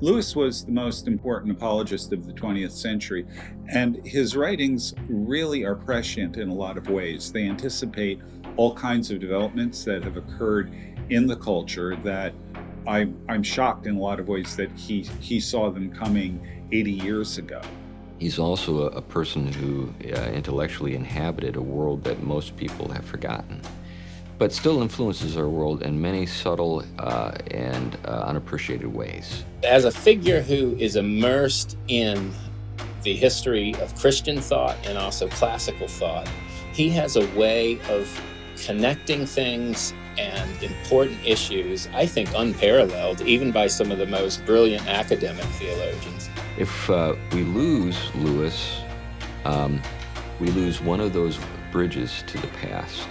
Lewis was the most important apologist of the 20th century, and his writings really are prescient in a lot of ways. They anticipate all kinds of developments that have occurred in the culture that I'm shocked in a lot of ways that he saw them coming 80 years ago. He's also a person who intellectually inhabited a world that most people have forgotten, but still influences our world in many subtle and unappreciated ways. As a figure who is immersed in the history of Christian thought and also classical thought, he has a way of connecting things and important issues, I think unparalleled, even by some of the most brilliant academic theologians. If we lose Lewis, we lose one of those bridges to the past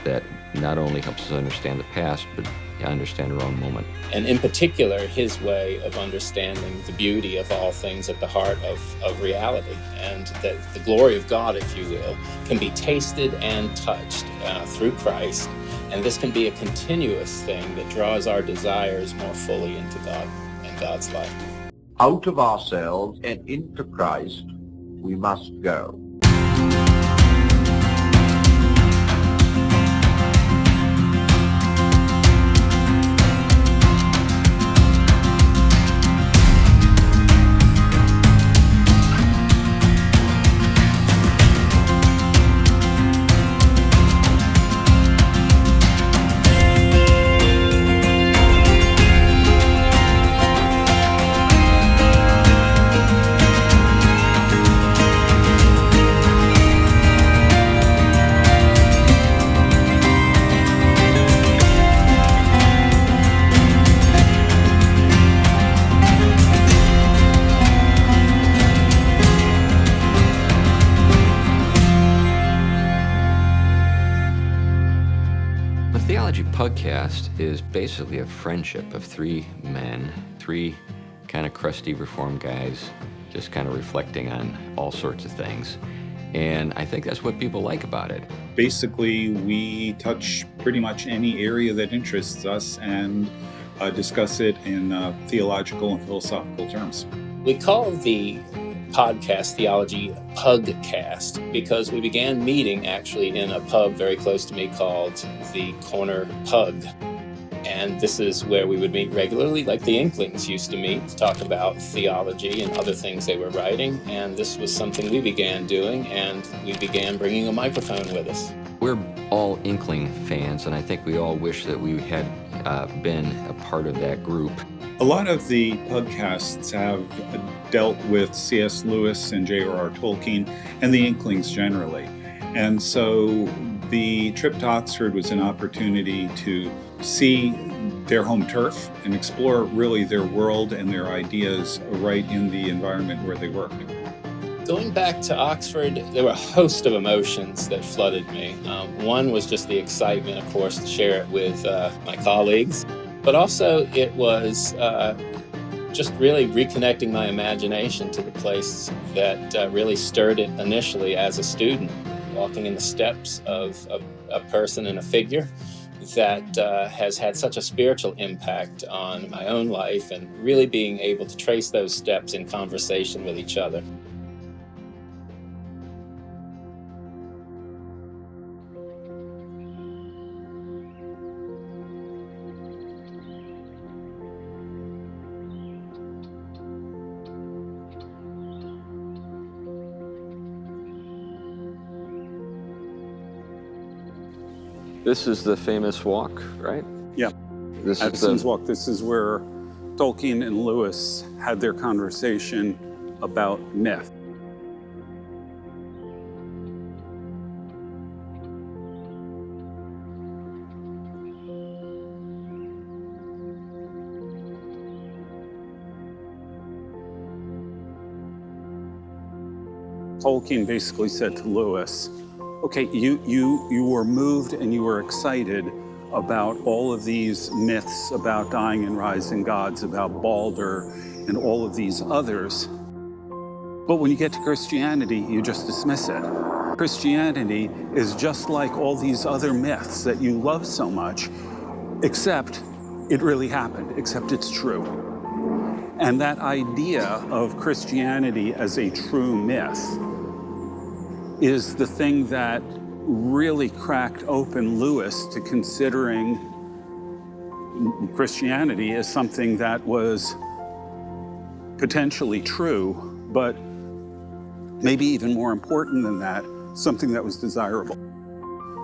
that not only helps us understand the past, but understand our own moment. And in particular, his way of understanding the beauty of all things at the heart of reality, and that the glory of God, if you will, can be tasted and touched through Christ. And this can be a continuous thing that draws our desires more fully into God and God's life. Out of ourselves and into Christ we must go. Pugcast is basically a friendship of three men, three kind of crusty reformed guys, just kind of reflecting on all sorts of things. And I think that's what people like about it. Basically, we touch pretty much any area that interests us and discuss it in theological and philosophical terms. We call the podcast theology Pugcast because we began meeting actually in a pub very close to me called the Corner Pug. And this is where we would meet regularly, like the Inklings used to meet, to talk about theology and other things they were writing. And this was something we began doing, and we began bringing a microphone with us. We're all Inkling fans, and I think we all wish that we had been a part of that group. A lot of the podcasts have dealt with C.S. Lewis and J.R.R. Tolkien and the Inklings generally. And so the trip to Oxford was an opportunity to see their home turf and explore really their world and their ideas right in the environment where they worked. Going back to Oxford, there were a host of emotions that flooded me. One was just the excitement, of course, to share it with my colleagues. But also it was just really reconnecting my imagination to the place that really stirred it initially as a student, walking in the steps of a person and a figure that has had such a spiritual impact on my own life, and really being able to trace those steps in conversation with each other. This is the famous walk, right? Yeah, This Addison's Walk. This is where Tolkien and Lewis had their conversation about myth. Tolkien basically said to Lewis, okay, you were moved and you were excited about all of these myths about dying and rising gods, about Balder and all of these others. But when you get to Christianity, you just dismiss it. Christianity is just like all these other myths that you love so much, except it really happened, except it's true. And that idea of Christianity as a true myth is the thing that really cracked open Lewis to considering Christianity as something that was potentially true, but maybe even more important than that, something that was desirable,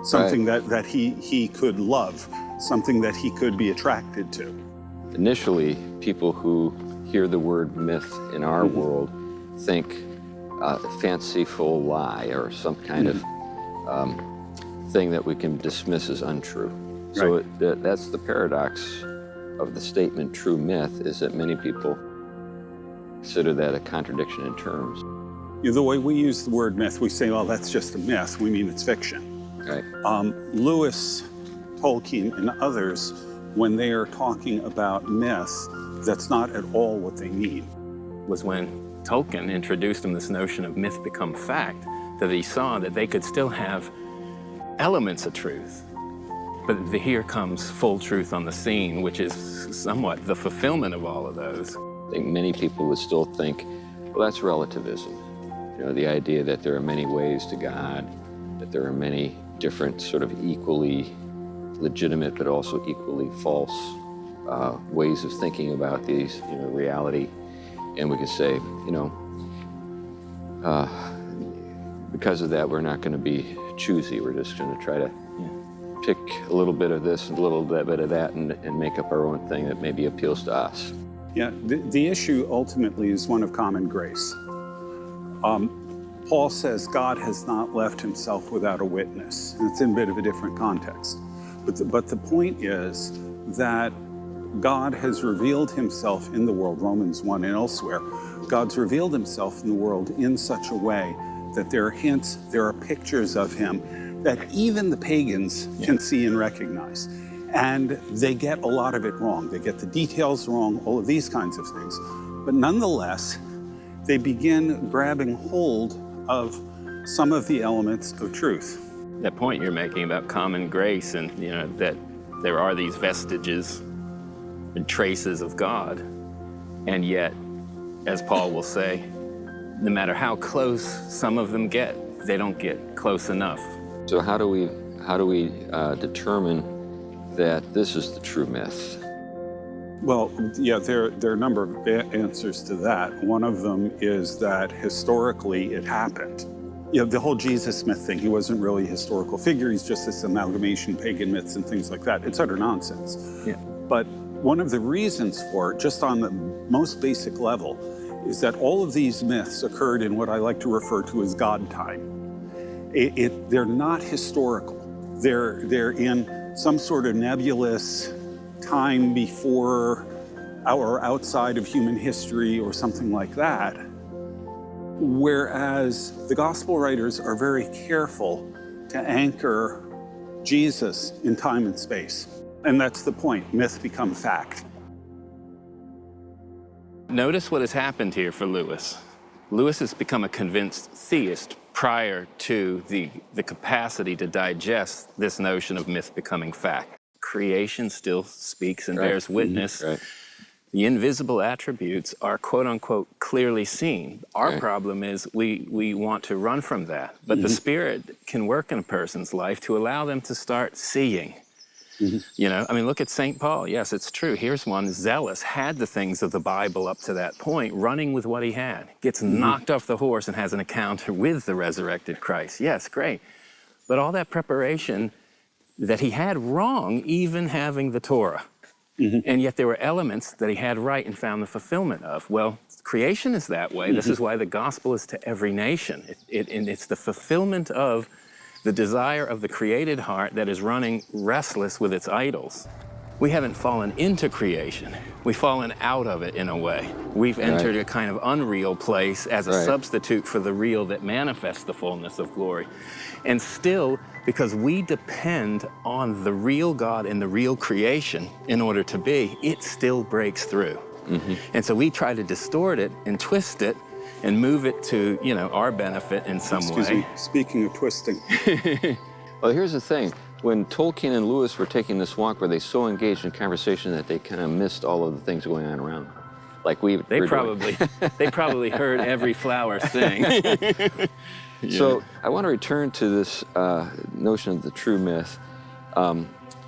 something that he could love, something that he could be attracted to. Initially, people who hear the word myth in our world think a fanciful lie or some kind of thing that we can dismiss as untrue. So that's the paradox of the statement true myth, is that many people consider that a contradiction in terms. The way we use the word myth, we say, oh, that's just a myth. We mean it's fiction. Right. Lewis, Tolkien, and others, when they are talking about myth, that's not at all what they mean. Was when Tolkien introduced him this notion of myth become fact, that he saw that they could still have elements of truth. But here comes full truth on the scene, which is somewhat the fulfillment of all of those. I think many people would still think, well, that's relativism. You know, the idea that there are many ways to God, that there are many different sort of equally legitimate but also equally false ways of thinking about these, reality. And we could say, because of that, we're not going to be choosy. We're just going to try to pick a little bit of this and a little bit of that and make up our own thing that maybe appeals to us. Yeah, the issue ultimately is one of common grace. Paul says God has not left himself without a witness. And it's in a bit of a different context. But the point is that God has revealed himself in the world, Romans 1 and elsewhere. God's revealed himself in the world in such a way that there are hints, there are pictures of him that even the pagans can see and recognize. And they get a lot of it wrong. They get the details wrong, all of these kinds of things. But nonetheless, they begin grabbing hold of some of the elements of truth. That point you're making about common grace and, that there are these vestiges and traces of God. And yet, as Paul will say, no matter how close some of them get, they don't get close enough. So how do we determine that this is the true myth? Well, yeah, there are a number of answers to that. One of them is that historically it happened. The whole Jesus myth thing, he wasn't really a historical figure, he's just this amalgamation of pagan myths and things like that. It's utter nonsense. Yeah. But one of the reasons for it, just on the most basic level, is that all of these myths occurred in what I like to refer to as God time. They're not historical. They're in some sort of nebulous time before or outside of human history or something like that. Whereas the gospel writers are very careful to anchor Jesus in time and space. And that's the point, myth become fact. Notice what has happened here for Lewis. Lewis has become a convinced theist prior to the capacity to digest this notion of myth becoming fact. Creation still speaks and bears witness. Right. The invisible attributes are quote unquote clearly seen. Our problem is we want to run from that. But the Spirit can work in a person's life to allow them to start seeing. Look at St. Paul. Yes, it's true. Here's one zealous, had the things of the Bible up to that point, running with what he had, gets knocked off the horse and has an encounter with the resurrected Christ. Yes, great. But all that preparation that he had wrong, even having the Torah. And yet there were elements that he had right and found the fulfillment of. Well, creation is that way. This is why the gospel is to every nation. And it's the fulfillment of the desire of the created heart that is running restless with its idols. We haven't fallen into creation. We've fallen out of it in a way. We've entered a kind of unreal place as a substitute for the real that manifests the fullness of glory. And still, because we depend on the real God and the real creation in order to be, it still breaks through. And so we try to distort it and twist it and move it to, our benefit in some way. Excuse me, speaking of twisting. Well, here's the thing. When Tolkien and Lewis were taking this walk, were they so engaged in conversation that they kind of missed all of the things going on around them? like we. They probably heard every flower sing. So I want to return to this notion of the true myth.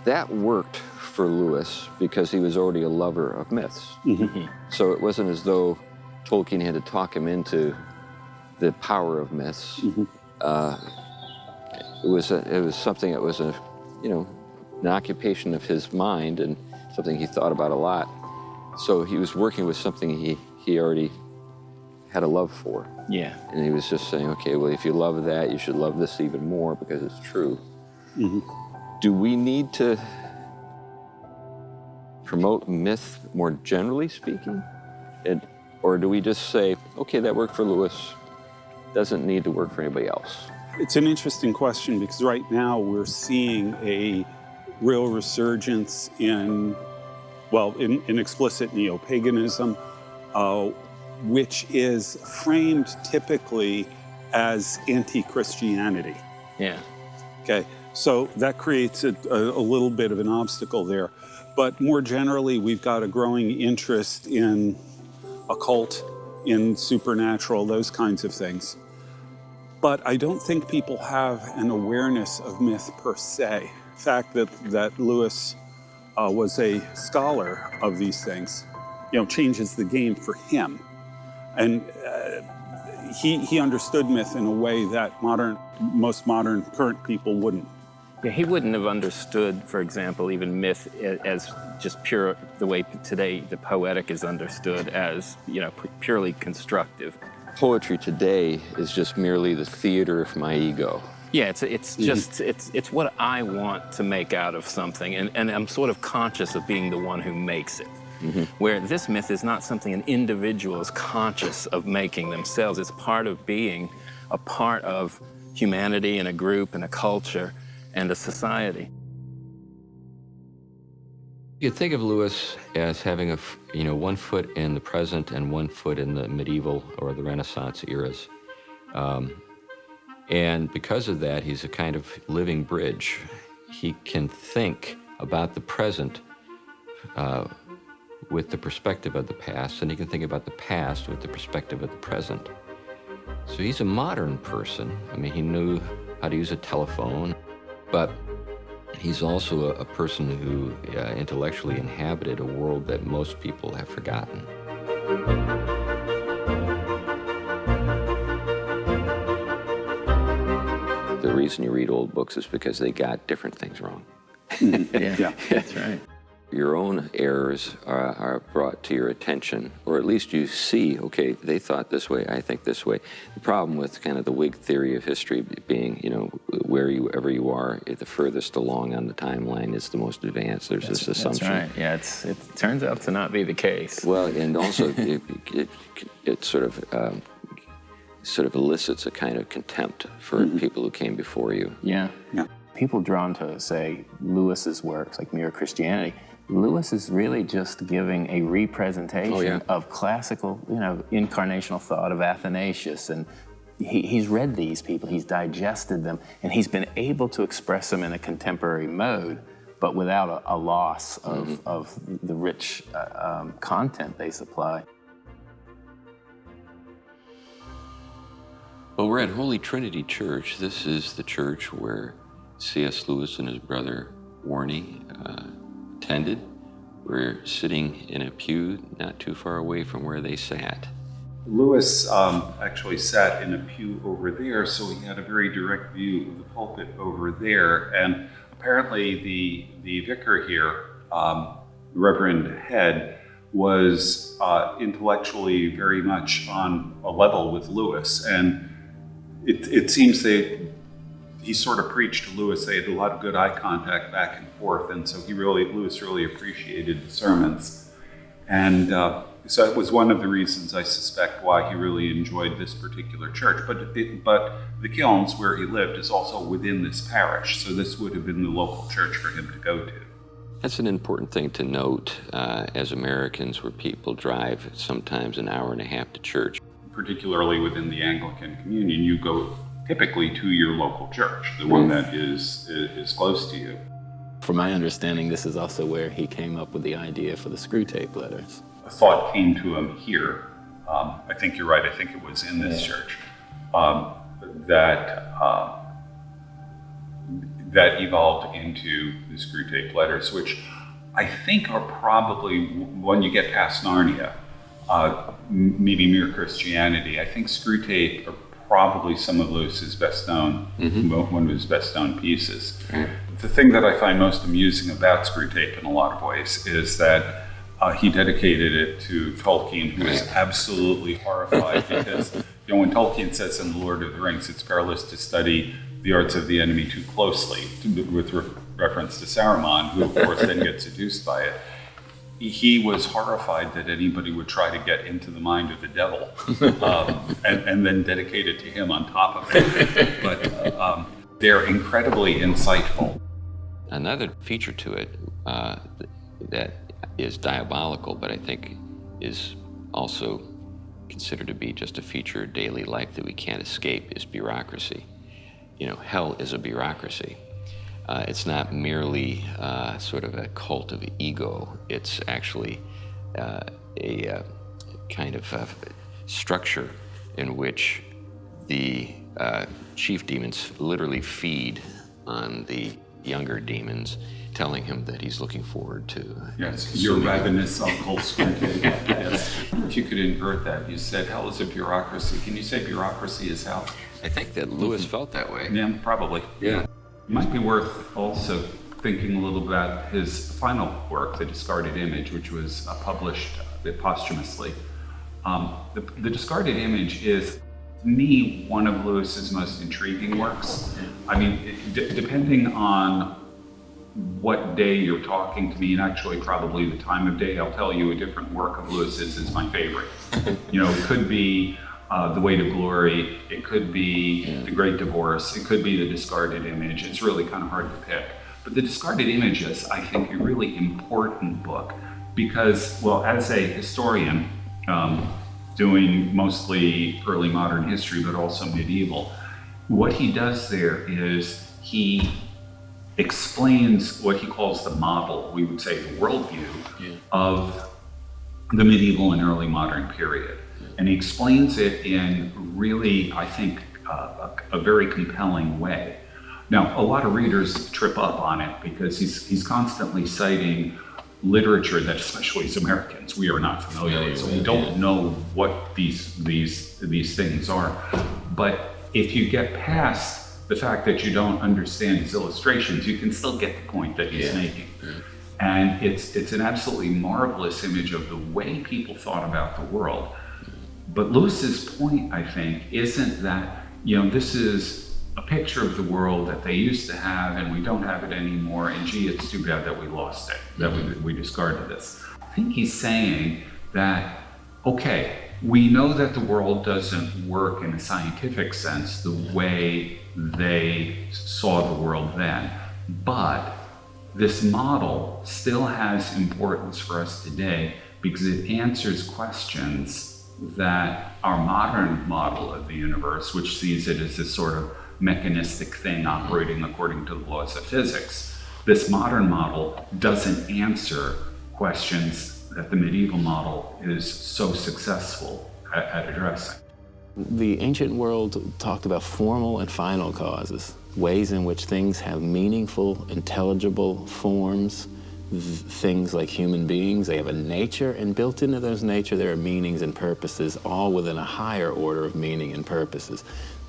That worked for Lewis because he was already a lover of myths. Mm-hmm. So it wasn't as though Tolkien had to talk him into the power of myths. Mm-hmm. It was something that was an occupation of his mind and something he thought about a lot. So he was working with something he already had a love for. Yeah. And he was just saying, okay, well, if you love that, you should love this even more because it's true. Mm-hmm. Do we need to promote myth more generally speaking? Or do we just say, okay, that worked for Lewis, doesn't need to work for anybody else? It's an interesting question because right now we're seeing a real resurgence in explicit neo-paganism, which is framed typically as anti-Christianity. Yeah. Okay, so that creates a little bit of an obstacle there. But more generally, we've got a growing interest in occult, in supernatural, those kinds of things. But I don't think people have an awareness of myth per se. The fact that Lewis was a scholar of these things, changes the game for him. And he understood myth in a way that most modern current people wouldn't. Yeah, he wouldn't have understood, for example, even myth as just pure, the way today the poetic is understood as, purely constructive. Poetry today is just merely the theater of my ego. Yeah, it's just, it's what I want to make out of something, and I'm sort of conscious of being the one who makes it. Mm-hmm. Where this myth is not something an individual is conscious of making themselves. It's part of being a part of humanity and a group and a culture and a society. You could think of Lewis as having one foot in the present and 1 foot in the medieval or the Renaissance eras. And because of that, he's a kind of living bridge. He can think about the present with the perspective of the past, and he can think about the past with the perspective of the present. So he's a modern person. I mean, he knew how to use a telephone, but he's also a person who intellectually inhabited a world that most people have forgotten. The reason you read old books is because they got different things wrong. Yeah, that's right. Your own errors are brought to your attention, or at least you see, okay, they thought this way, I think this way. The problem with kind of the Whig theory of history being, wherever you are, the furthest along on the timeline is the most advanced. There's this assumption. That's right. Yeah, it turns out to not be the case. Well, and also it sort of elicits a kind of contempt for people who came before you. Yeah. People drawn to, say, Lewis's works, like Mere Christianity, Lewis is really just giving a representation of classical, incarnational thought of Athanasius. And he's read these people, he's digested them, and he's been able to express them in a contemporary mode, but without a loss of the rich content they supply. Well, we're at Holy Trinity Church. This is the church where C.S. Lewis and his brother Whitney attended. We're sitting in a pew not too far away from where they sat. Lewis actually sat in a pew over there, so he had a very direct view of the pulpit over there. And apparently the vicar here, Reverend Head, was intellectually very much on a level with Lewis. And it seems he sort of preached to Lewis. They had a lot of good eye contact back and forth, and so Lewis really appreciated the sermons. And so it was one of the reasons, I suspect, why he really enjoyed this particular church. But the Kilns, where he lived, is also within this parish, so this would have been the local church for him to go to. That's an important thing to note as Americans, where people drive sometimes an hour and a half to church. Particularly within the Anglican communion, you go typically to your local church, the one that is close to you. From my understanding, this is also where he came up with the idea for the screw tape letters. thought came to him here. I think you're right. I think it was in this church that evolved into the Screwtape Letters, which I think are probably, when you get past Narnia, maybe Mere Christianity, I think Screwtape are probably some of Lewis's best known, one of his best known pieces. The thing that I find most amusing about Screwtape in a lot of ways is that he dedicated it to Tolkien, who is absolutely horrified because, when Tolkien says in The Lord of the Rings, it's perilous to study the arts of the enemy too closely, with reference to Saruman, who of course then gets seduced by it. He was horrified that anybody would try to get into the mind of the devil, and then dedicate it to him on top of it. But they're incredibly insightful. Another feature to it that is diabolical, but I think is also considered to be just a feature of daily life that we can't escape, is bureaucracy. Hell is a bureaucracy. It's not merely sort of a cult of ego. It's actually a kind of structure in which the chief demons literally feed on the younger demons, telling him that he's looking forward to. Yes, your ravenous uncle Screwtape. Yes. If you could invert that, you said hell is a bureaucracy. Can you say bureaucracy is hell? I think that Lewis felt that way. Yeah, probably. Yeah. It might be worth also thinking a little about his final work, The Discarded Image, which was published posthumously. The Discarded Image is, to me, one of Lewis's most intriguing works. I mean, depending on what day you're talking to me, and actually probably the time of day, I'll tell you a different work of Lewis's is my favorite. It could be The Way to Glory, it could be The Great Divorce, it could be The Discarded Image. It's really kind of hard to pick. But The Discarded Image is, I think, a really important book because, well, as a historian, doing mostly early modern history, but also medieval, what he does there is he explains what he calls the model, we would say the worldview, of the medieval and early modern period. And he explains it in really, I think, a very compelling way. Now, a lot of readers trip up on it because he's constantly citing literature that, especially as Americans, we are not familiar with, so we don't know what these things are. But if you get past the fact that you don't understand his illustrations, you can still get the point that he's making. And it's an absolutely marvelous image of the way people thought about the world. But Lewis's point, I think, isn't that, this is a picture of the world that they used to have and we don't have it anymore, and gee, it's too bad that we lost it, that we discarded this. I think he's saying that, okay, we know that the world doesn't work in a scientific sense the way they saw the world then, but this model still has importance for us today because it answers questions that our modern model of the universe, which sees it as this sort of mechanistic thing operating according to the laws of physics, this modern model doesn't answer questions that the medieval model is so successful at addressing. The ancient world talked about formal and final causes, ways in which things have meaningful, intelligible forms, things like human beings. They have a nature, and built into those nature there are meanings and purposes, all within a higher order of meaning and purposes.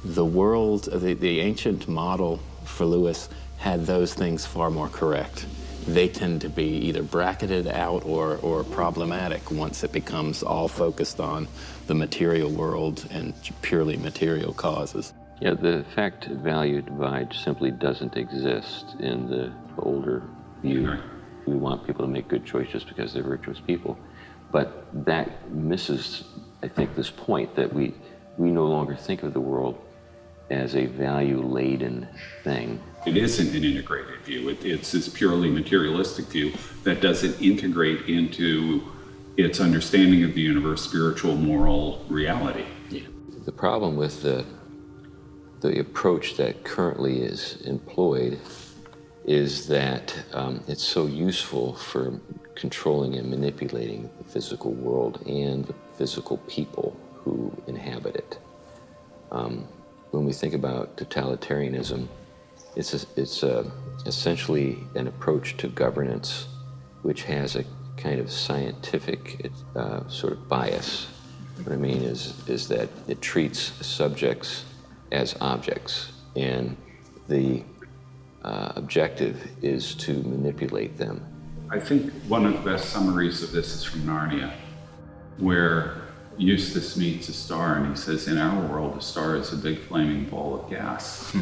The world, the ancient model for Lewis had those things far more correct. They tend to be either bracketed out or problematic once it becomes all focused on the material world and purely material causes. Yeah, the fact-value divide simply doesn't exist in the older view. Right. We want people to make good choices just because they're virtuous people. But that misses, I think, this point that we no longer think of the world as a value-laden thing. It isn't an integrated view. It's this purely materialistic view that doesn't integrate into its understanding of the universe, spiritual, moral reality. Yeah. The problem with the approach that currently is employed is that it's so useful for controlling and manipulating the physical world and the physical people who inhabit it. When we think about totalitarianism, it's essentially an approach to governance which has a kind of scientific sort of bias. What I mean is that it treats subjects as objects, and the objective is to manipulate them. I think one of the best summaries of this is from Narnia, where Eustace meets a star and he says, in our world, a star is a big flaming ball of gas.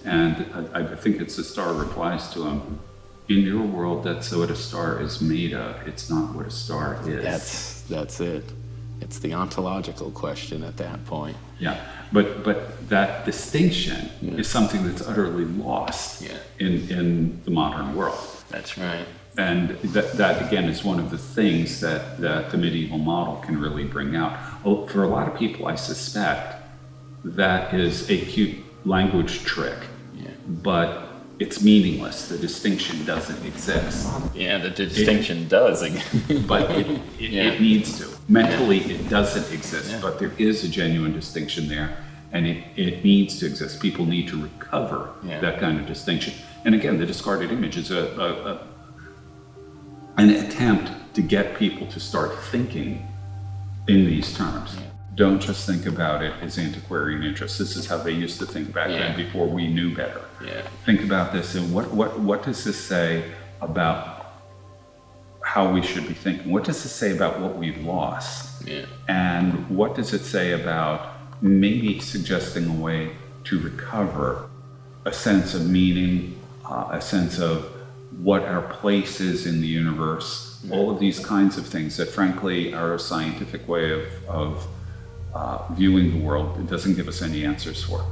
And I think it's the star replies to him, in your world, that's what a star is made of. It's not what a star is. That's it. It's the ontological question at that point. Yeah, but that distinction is something that's utterly lost in the modern world. That's right. And that again is one of the things that the medieval model can really bring out. Well, for a lot of people, I suspect that is a cute language trick, but it's meaningless. The distinction doesn't exist. Yeah, the distinction does. But it needs to. Mentally, it doesn't exist, but there is a genuine distinction there, and it needs to exist. People need to recover that kind of distinction. And again, the discarded image is an attempt to get people to start thinking in these terms. Don't just think about it as antiquarian interest. This is how they used to think back then before we knew better. Think about this, and what does this say about how we should be thinking? What does it say about what we've lost? And what does it say about maybe suggesting a way to recover a sense of meaning, a sense of what our place is in the universe, all of these kinds of things that frankly are a scientific way of viewing the world. It doesn't give us any answers for.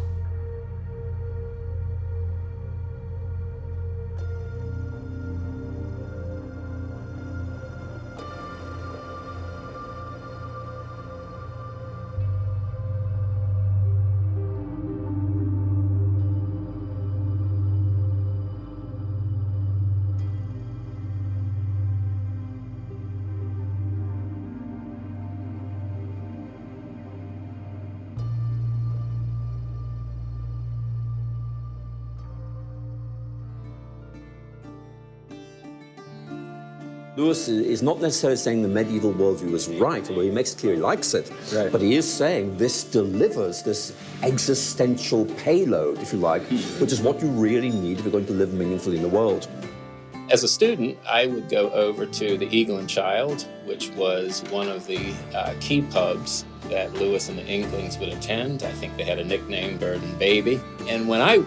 Lewis is not necessarily saying the medieval worldview is right, although he makes it clear he likes it, but he is saying this delivers this existential payload, if you like, which is what you really need if you're going to live meaningfully in the world. As a student, I would go over to the Eagle and Child, which was one of the key pubs that Lewis and the Inklings would attend. I think they had a nickname, Bird and Baby. And when I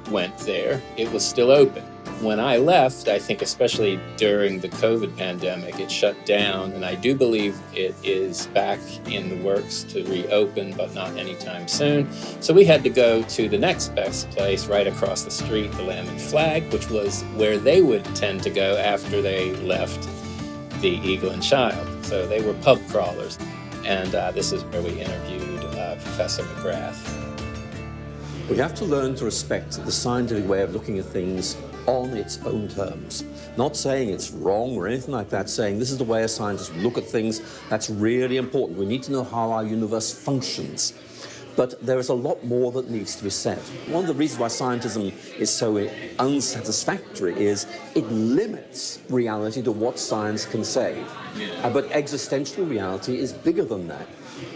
went there, it was still open. When I left, I think especially during the COVID pandemic, it shut down, and I do believe it is back in the works to reopen, but not anytime soon. So we had to go to the next best place right across the street, the Lamb and Flag, which was where they would tend to go after they left the Eagle and Child. So they were pub crawlers, and this is where we interviewed Professor McGrath. We have to learn to respect the scientific way of looking at things on its own terms. Not saying it's wrong or anything like that, saying this is the way a scientist would look at things. That's really important. We need to know how our universe functions. But there is a lot more that needs to be said. One of the reasons why scientism is so unsatisfactory is it limits reality to what science can say. But existential reality is bigger than that.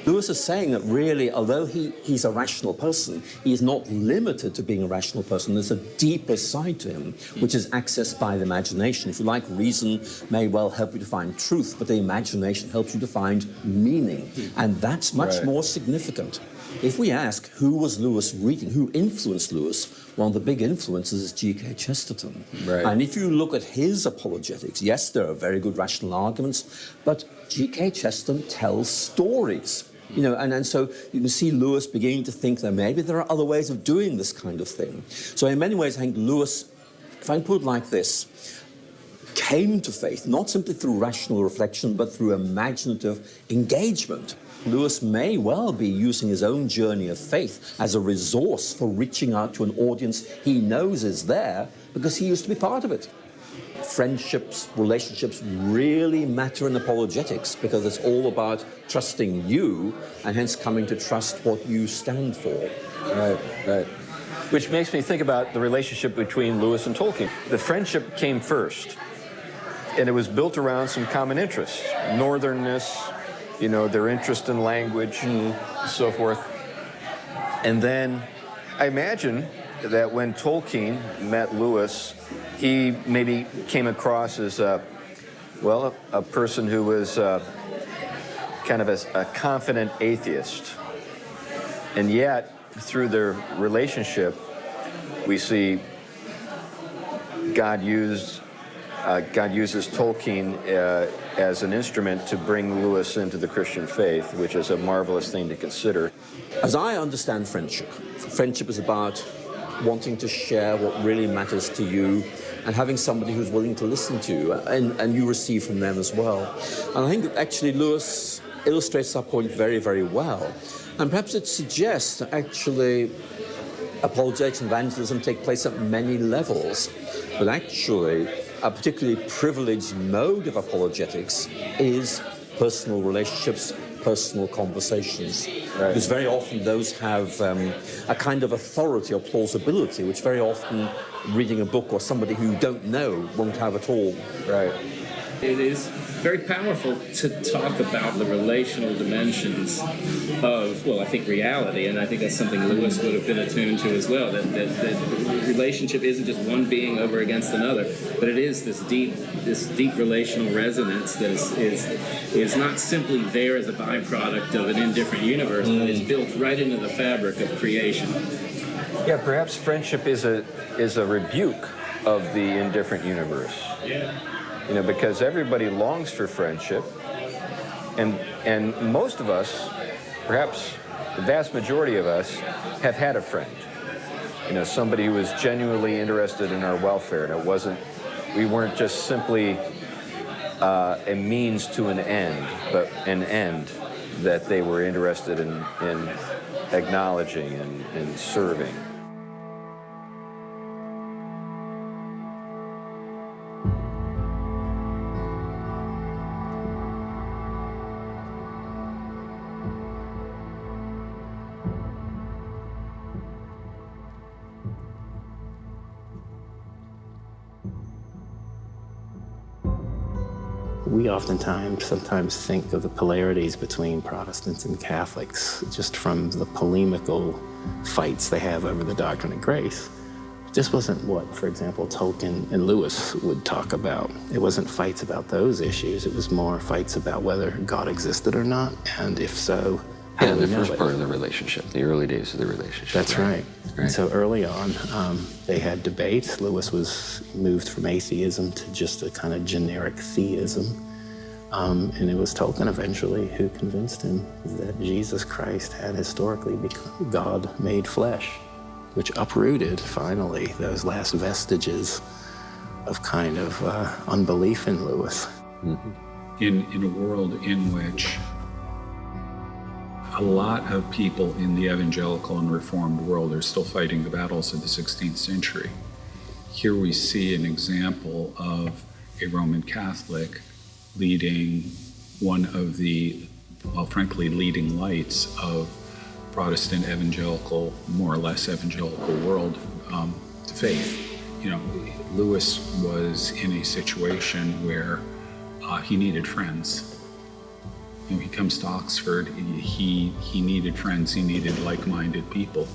Lewis is saying that really, although he's a rational person, he is not limited to being a rational person. There's a deeper side to him, which is accessed by the imagination. If you like, reason may well help you to find truth, but the imagination helps you to find meaning. And that's much more significant. If we ask who was Lewis reading, who influenced Lewis, one of the big influences is G.K. Chesterton. And if you look at his apologetics, yes, there are very good rational arguments, but G.K. Chesterton tells stories. You know, and so you can see Lewis beginning to think that maybe there are other ways of doing this kind of thing. So in many ways, I think Lewis, if I can put it like this, came to faith, not simply through rational reflection, but through imaginative engagement. Lewis may well be using his own journey of faith as a resource for reaching out to an audience he knows is there because he used to be part of it. friendships, relationships really matter in apologetics, because it's all about trusting you and hence coming to trust what you stand for. Right. Which makes me think about the relationship between Lewis and Tolkien. The friendship came first, and it was built around some common interests. Northernness, their interest in language and so forth. And then I imagine that when Tolkien met Lewis, he maybe came across as a person who was kind of a confident atheist. And yet, through their relationship, we see God uses Tolkien as an instrument to bring Lewis into the Christian faith, which is a marvelous thing to consider. As I understand friendship is about wanting to share what really matters to you and having somebody who's willing to listen to you, and you receive from them as well. And I think that actually Lewis illustrates that point very, very well. And perhaps it suggests that actually apologetics and evangelism take place at many levels, but actually a particularly privileged mode of apologetics is personal relationships, personal conversations. Right. Because very often those have a kind of authority or plausibility, which very often reading a book or somebody who you don't know won't have at all. Right. It is very powerful to talk about the relational dimensions of, I think reality, and I think that's something Lewis would have been attuned to as well, that relationship isn't just one being over against another, but it is this deep relational resonance that is not simply there as a byproduct of an indifferent universe, but is built right into the fabric of creation. Yeah, perhaps friendship is a rebuke of the indifferent universe. Yeah. Because everybody longs for friendship, and most of us, perhaps the vast majority of us, have had a friend. Somebody who was genuinely interested in our welfare, and we weren't just simply a means to an end, but an end that they were interested in acknowledging and serving. We sometimes think of the polarities between Protestants and Catholics just from the polemical fights they have over the doctrine of grace. This wasn't what, for example, Tolkien and Lewis would talk about. It wasn't fights about those issues. It was more fights about whether God existed or not, and if so, how do we know it? The first part of the relationship, the early days of the relationship. That's right. And so early on, they had debates. Lewis was moved from atheism to just a kind of generic theism. And it was Tolkien eventually who convinced him that Jesus Christ had historically become God made flesh, which uprooted, finally, those last vestiges of kind of unbelief in Lewis. Mm-hmm. In a world in which a lot of people in the evangelical and reformed world are still fighting the battles of the 16th century, here we see an example of a Roman Catholic leading one of the, frankly, leading lights of Protestant evangelical, more or less evangelical world to faith. Lewis was in a situation where he needed friends. He comes to Oxford, he needed friends, he needed like-minded people.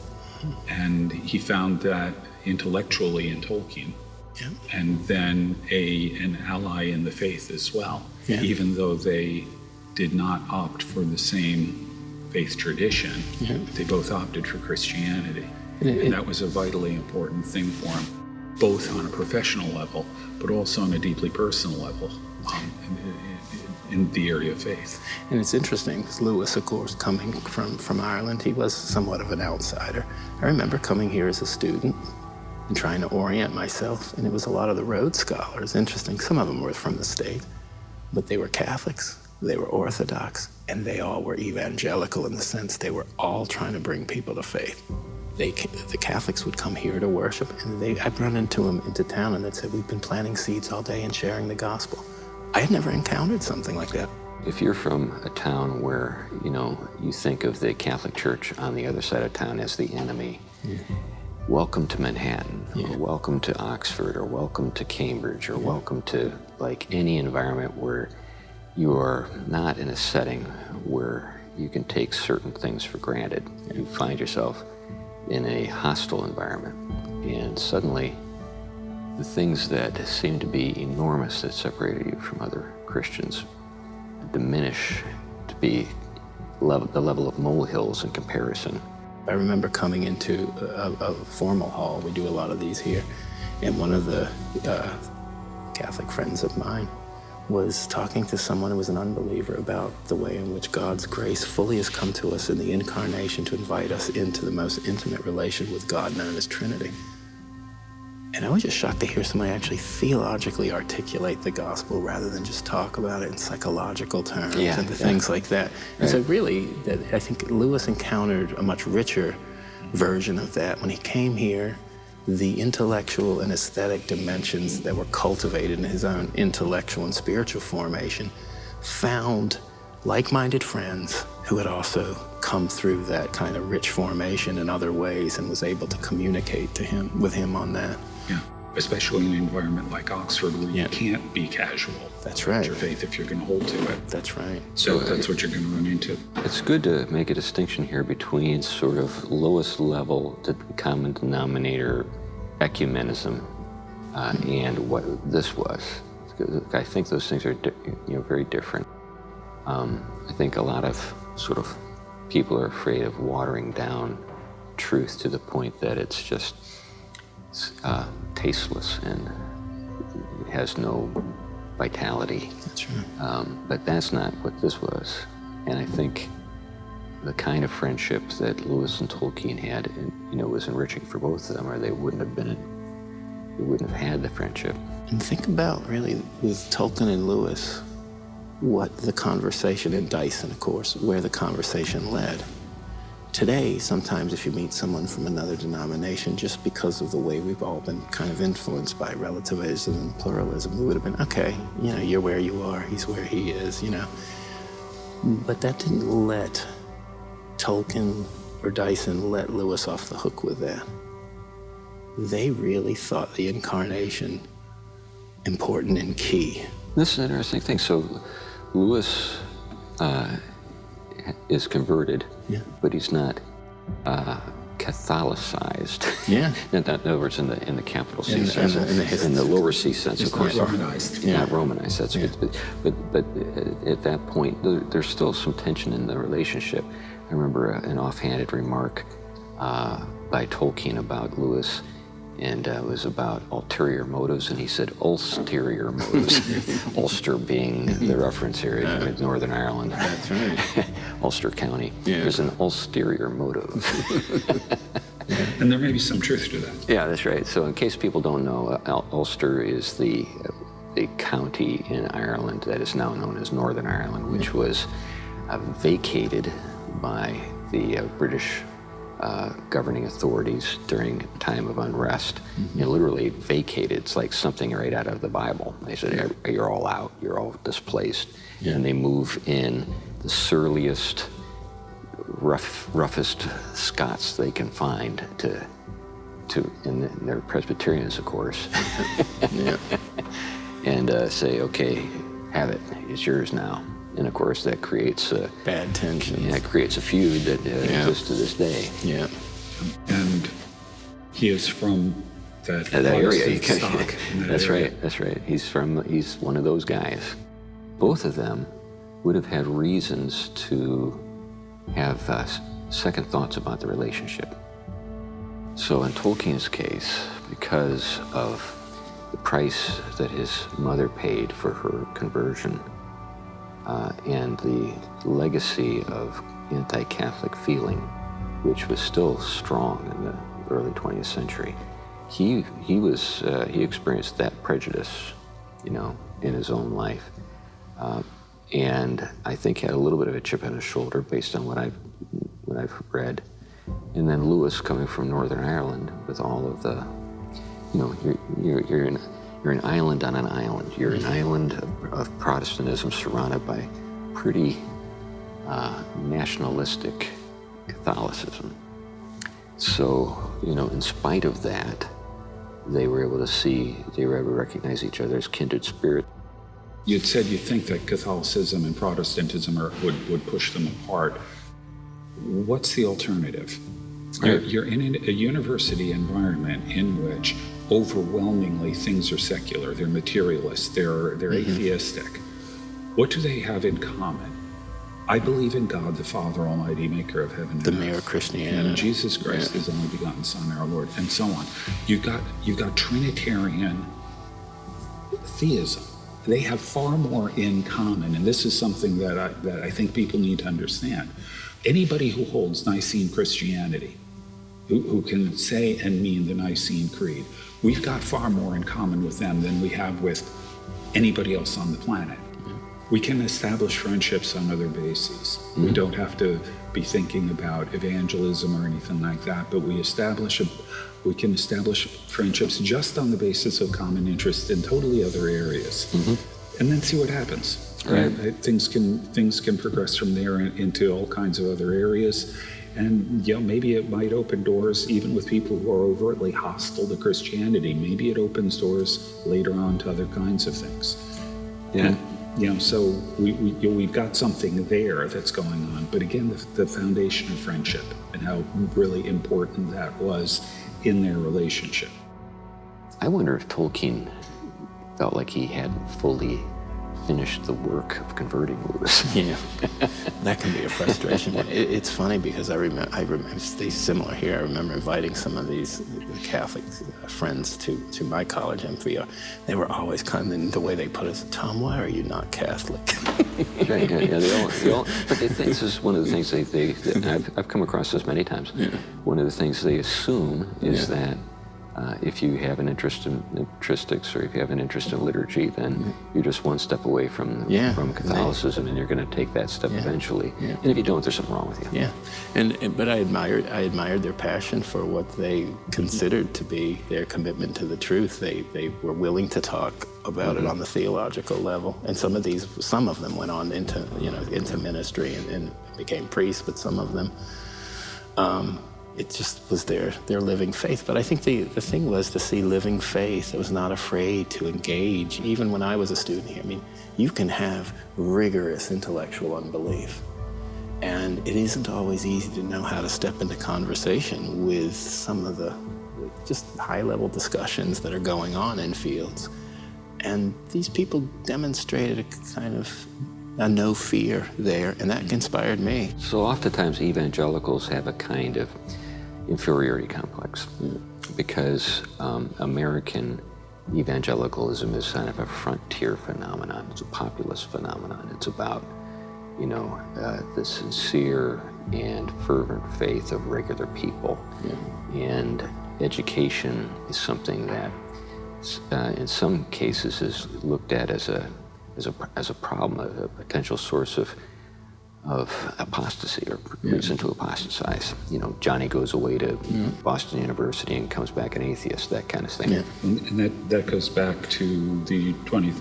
And he found that intellectually in Tolkien. Yeah. And then an ally in the faith as well, yeah. Even though they did not opt for the same faith tradition, yeah. They both opted for Christianity. And that was a vitally important thing for him, both on a professional level, but also on a deeply personal level in the area of faith. And it's interesting, because Lewis, of course, coming from Ireland, he was somewhat of an outsider. I remember coming here as a student and trying to orient myself, and it was a lot of the Rhodes Scholars. Interesting, some of them were from the state, but they were Catholics, they were Orthodox, and they all were evangelical in the sense they were all trying to bring people to faith. the Catholics would come here to worship, and I'd run into them into town, and they'd say, we've been planting seeds all day and sharing the gospel. I had never encountered something like that. If you're from a town where, you think of the Catholic Church on the other side of town as the enemy, welcome to Manhattan, or welcome to Oxford, or welcome to Cambridge, or welcome to any environment where you are not in a setting where you can take certain things for granted. You find yourself in a hostile environment, and suddenly the things that seem to be enormous that separated you from other Christians diminish to be the level of molehills in comparison. I remember coming into a formal hall. We do a lot of these here, and one of the Catholic friends of mine was talking to someone who was an unbeliever about the way in which God's grace fully has come to us in the incarnation to invite us into the most intimate relation with God known as Trinity. And I was just shocked to hear somebody actually theologically articulate the gospel rather than just talk about it in psychological terms and things like that. And so really, I think Lewis encountered a much richer version of that when he came here. The intellectual and aesthetic dimensions that were cultivated in his own intellectual and spiritual formation found like-minded friends who had also come through that kind of rich formation in other ways and was able to communicate with him on that. Yeah, especially in an environment like Oxford where you can't be casual. That's right. About your faith if you're going to hold to it. That's right. So that's what you're going to run into. It's good to make a distinction here between sort of lowest level common denominator ecumenism and what this was. I think those things are very different. I think a lot of sort of people are afraid of watering down truth to the point that it's just tasteless and it has no vitality. That's right. But that's not what this was. And I think the kind of friendship that Lewis and Tolkien had, was enriching for both of them, or they wouldn't have had the friendship. And think about, really, with Tolkien and Lewis, what the conversation, and Dyson, of course, where the conversation led. Today, sometimes if you meet someone from another denomination, just because of the way we've all been kind of influenced by relativism and pluralism, we would have been, okay, you're where you are, he's where he is, But that didn't let Tolkien or Dyson let Lewis off the hook with that. They really thought the incarnation important and key. This is an interesting thing. So Lewis is converted, but he's not Catholicized. Yeah. In other words, in the capital C sense. In the lower C sense, of course. Not Romanized. Not Romanized. That's but at that point, there's still some tension in the relationship. I remember an offhanded remark by Tolkien about Lewis, and it was about ulterior motives, and he said ulterior motives. Ulster being the reference area in Northern Ireland. That's right. Ulster County. Yeah. There's an ulterior motive. And there may be some truth to that. Yeah, that's right. So in case people don't know, Ulster is the county in Ireland that is now known as Northern Ireland, which was vacated by the British governing authorities during a time of unrest. Literally vacated. It's like something right out of the Bible. They said, you're all out, you're all displaced. And they move in the surliest, roughest Scots they can find and they're Presbyterians, of course. And say, okay, have it, it's yours now. And of course, that creates bad tension. Yeah, it creates a feud that exists to this day. Yeah. And he is from that area. Stock That's right. That's right. He's one of those guys. Both of them would have had reasons to have second thoughts about the relationship. So in Tolkien's case, because of the price that his mother paid for her conversion, and the legacy of anti-Catholic feeling, which was still strong in the early 20th century, he experienced that prejudice, in his own life, and I think had a little bit of a chip on his shoulder based on what I've read, And then Lewis coming from Northern Ireland with all of the, you know, you're an island on an island. You're an island of Protestantism surrounded by pretty nationalistic Catholicism. So, you know, in spite of that, they were able to recognize each other as kindred spirit. You'd said you think that Catholicism and Protestantism would push them apart. What's the alternative? You're in a university environment in which overwhelmingly things are secular, they're materialist, they're atheistic. What do they have in common? I believe in God, the Father Almighty, maker of heaven and earth. The mere Christianity. And Jesus Christ, His only begotten Son, our Lord, and so on. You've got Trinitarian theism. They have far more in common, and this is something that I think people need to understand. Anybody who holds Nicene Christianity, who can say and mean the Nicene Creed, we've got far more in common with them than we have with anybody else on the planet. We can establish friendships on other bases. We don't have to be thinking about evangelism or anything like that, but we can establish friendships just on the basis of common interest in totally other areas, and then see what happens. Right? Things can progress from there into all kinds of other areas, and maybe it might open doors even with people who are overtly hostile to Christianity. Maybe it opens doors later on to other kinds of things. And so we've got something there that's going on. But again, the foundation of friendship and how really important that was in their relationship. I wonder if Tolkien felt like he hadn't fully finished the work of converting Lewis. Yeah, that can be a frustration. It's funny because I remember it's similar here. I remember inviting some of these Catholic friends to my college, MPR. They were always kind of, the way they put it, Tom, why are you not Catholic? Right, yeah, they all, but this is one of the things I've come across this many times. Yeah. One of the things they assume is that if you have an interest in patristics or if you have an interest in liturgy, then you're just one step away from Catholicism, and you're going to take that step eventually. Yeah. And if you don't, there's something wrong with you. Yeah, but I admired their passion for what they considered to be their commitment to the truth. They were willing to talk about it on the theological level, and some of them went on into ministry and became priests, but some of them. It just was their living faith. But I think the thing was to see living faith that was not afraid to engage. Even when I was a student here, I mean, you can have rigorous intellectual unbelief. And it isn't always easy to know how to step into conversation with some of the just high-level discussions that are going on in fields. And these people demonstrated a kind of a no fear there, and that inspired me. So oftentimes evangelicals have a kind of inferiority complex because American evangelicalism is kind of a frontier phenomenon. It's a populist phenomenon. It's about, the sincere and fervent faith of regular people. And education is something that in some cases is looked at as a problem, a potential source of apostasy or reason to apostatize. Johnny goes away to Boston University and comes back an atheist, that kind of thing. Yeah. And that goes back to the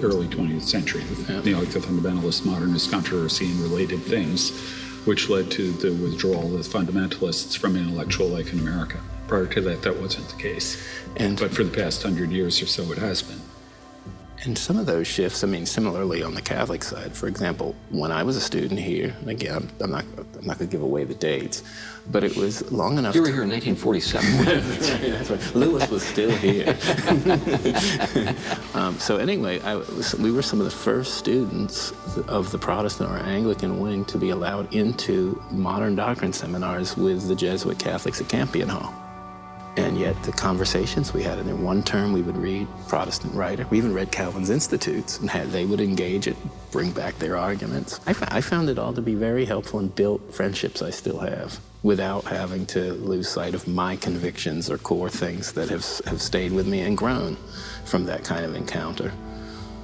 early 20th century, the fundamentalist modernist controversy and related things, which led to the withdrawal of fundamentalists from intellectual life in America. Prior to that wasn't the case. But for the past 100 years or so, it has been. And some of those shifts, similarly on the Catholic side, for example, when I was a student here, and again, I'm not going to give away the dates, but it was long enough. You were here in 1947. That's right. Lewis was still here. So anyway, we were some of the first students of the Protestant or Anglican wing to be allowed into modern doctrine seminars with the Jesuit Catholics at Campion Hall. And yet the conversations we had, and in one term we would read Protestant writer. We even read Calvin's Institutes, and they would engage it, bring back their arguments. I found it all to be very helpful and built friendships I still have without having to lose sight of my convictions or core things that have stayed with me and grown from that kind of encounter.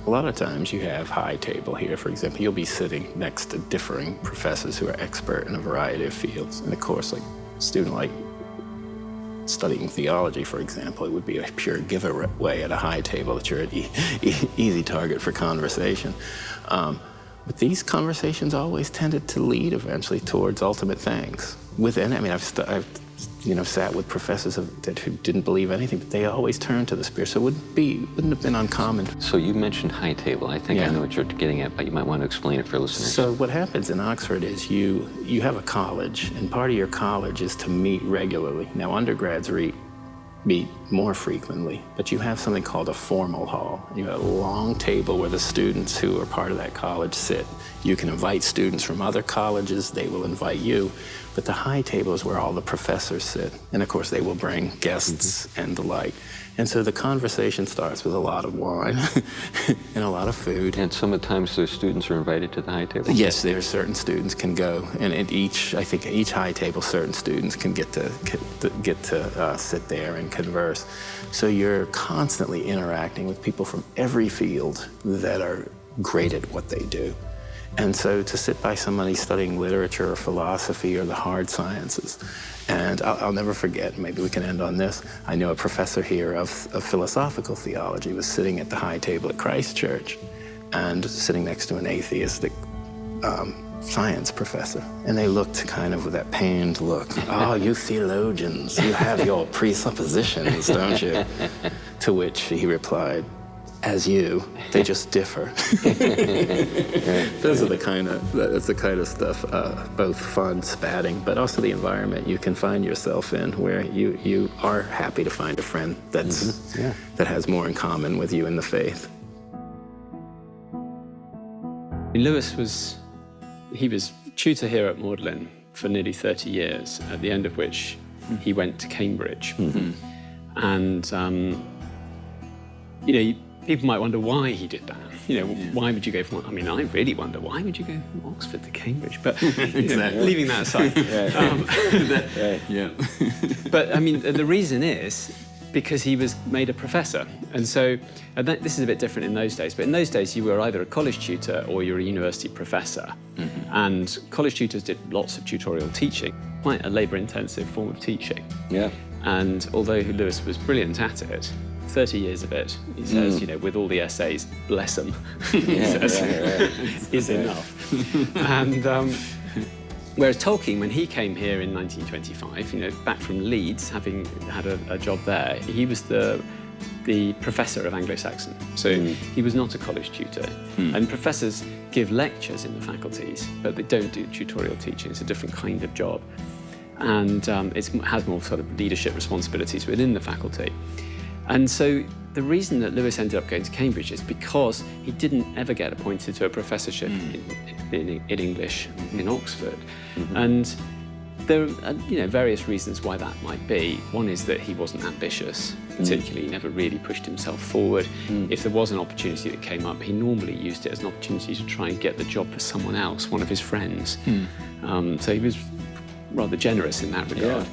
A lot of times you have high table here, for example. You'll be sitting next to differing professors who are expert in a variety of fields. And of course, like student like studying theology, for example, it would be a pure giveaway at a high table that you're an easy target for conversation. But these conversations always tended to lead eventually towards ultimate things. I've sat with professors who didn't believe anything, but they always turned to the Spirit. So it wouldn't have been uncommon. So you mentioned high table. I think I know what you're getting at, but you might want to explain it for listeners. So what happens in Oxford is you have a college, and part of your college is to meet regularly. Now, undergrads meet more frequently, but you have something called a formal hall. You have a long table where the students who are part of that college sit. You can invite students from other colleges, they will invite you, but the high table is where all the professors sit. And of course, they will bring guests and the like. And so the conversation starts with a lot of wine and a lot of food. And sometimes the students are invited to the high table? Yes, there are certain students can go, and at each high table, certain students can get to sit there and converse. So you're constantly interacting with people from every field that are great at what they do. And so to sit by somebody studying literature or philosophy or the hard sciences, and I'll never forget, maybe we can end on this, I know a professor here of philosophical theology was sitting at the high table at Christ Church and sitting next to an atheistic science professor. And they looked kind of with that pained look. Oh, you theologians, you have your presuppositions, don't you? To which he replied, as you, they just differ. That's the kind of stuff, both fun, spatting, but also the environment you can find yourself in where you are happy to find a friend that has more in common with you in the faith. Lewis was tutor here at Magdalen for nearly 30 years, at the end of which he went to Cambridge. And, people might wonder why he did that. Why would you go from, I really wonder, why would you go from Oxford to Cambridge? But leaving that aside. But the reason is because he was made a professor. And so, this is a bit different in those days, but in those days you were either a college tutor or you were a university professor. And college tutors did lots of tutorial teaching, quite a labour-intensive form of teaching. And although Lewis was brilliant at it, 30 years of it, he says, with all the essays, bless them, is enough. And whereas Tolkien, when he came here in 1925, back from Leeds, having had a job there, he was the professor of Anglo-Saxon. So he was not a college tutor. And professors give lectures in the faculties, but they don't do tutorial teaching. It's a different kind of job. And it has more sort of leadership responsibilities within the faculty. And so the reason that Lewis ended up going to Cambridge is because he didn't ever get appointed to a professorship in English in Oxford. And there are various reasons why that might be. One is that he wasn't ambitious, particularly. He never really pushed himself forward. If there was an opportunity that came up, he normally used it as an opportunity to try and get the job for someone else, one of his friends. So he was rather generous in that regard.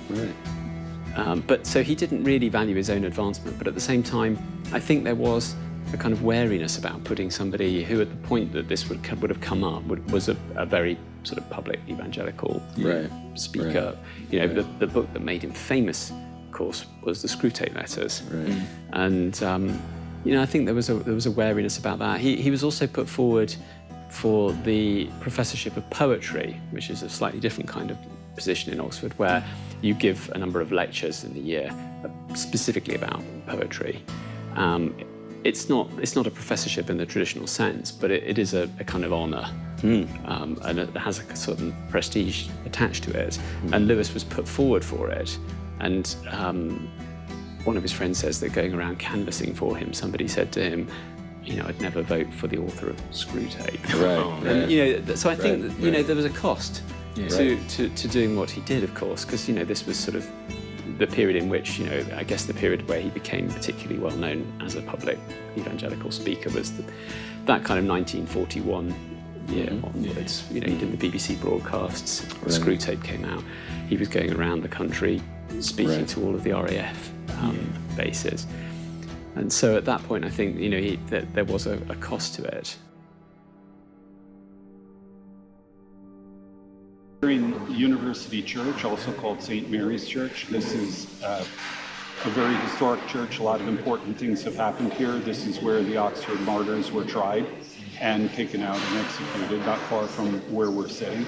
But so he didn't really value his own advancement, but at the same time, I think there was a kind of wariness about putting somebody who, at the point that this would have come up, was a very sort of public evangelical speaker. The book that made him famous, of course, was the Screwtape Letters. And I think there was a wariness about that. He was also put forward for the professorship of poetry, which is a slightly different kind of position in Oxford, where you give a number of lectures in the year specifically about poetry. It's not a professorship in the traditional sense, but it is a kind of honour, and it has a sort of prestige attached to it. And Lewis was put forward for it, and one of his friends says that going around canvassing for him, somebody said to him, I'd never vote for the author of Screwtape. And, so I think that, there was a cost to doing what he did, of course, because this was sort of the period in which, I guess the period where he became particularly well known as a public evangelical speaker was that kind of 1941 year onwards. He did the BBC broadcasts, Screwtape came out. He was going around the country speaking to all of the RAF bases. And so at that point, I think, there was a cost to it. During University Church, also called St. Mary's Church. This is a very historic church. A lot of important things have happened here. This is where the Oxford martyrs were tried and taken out and executed, not far from where we're sitting.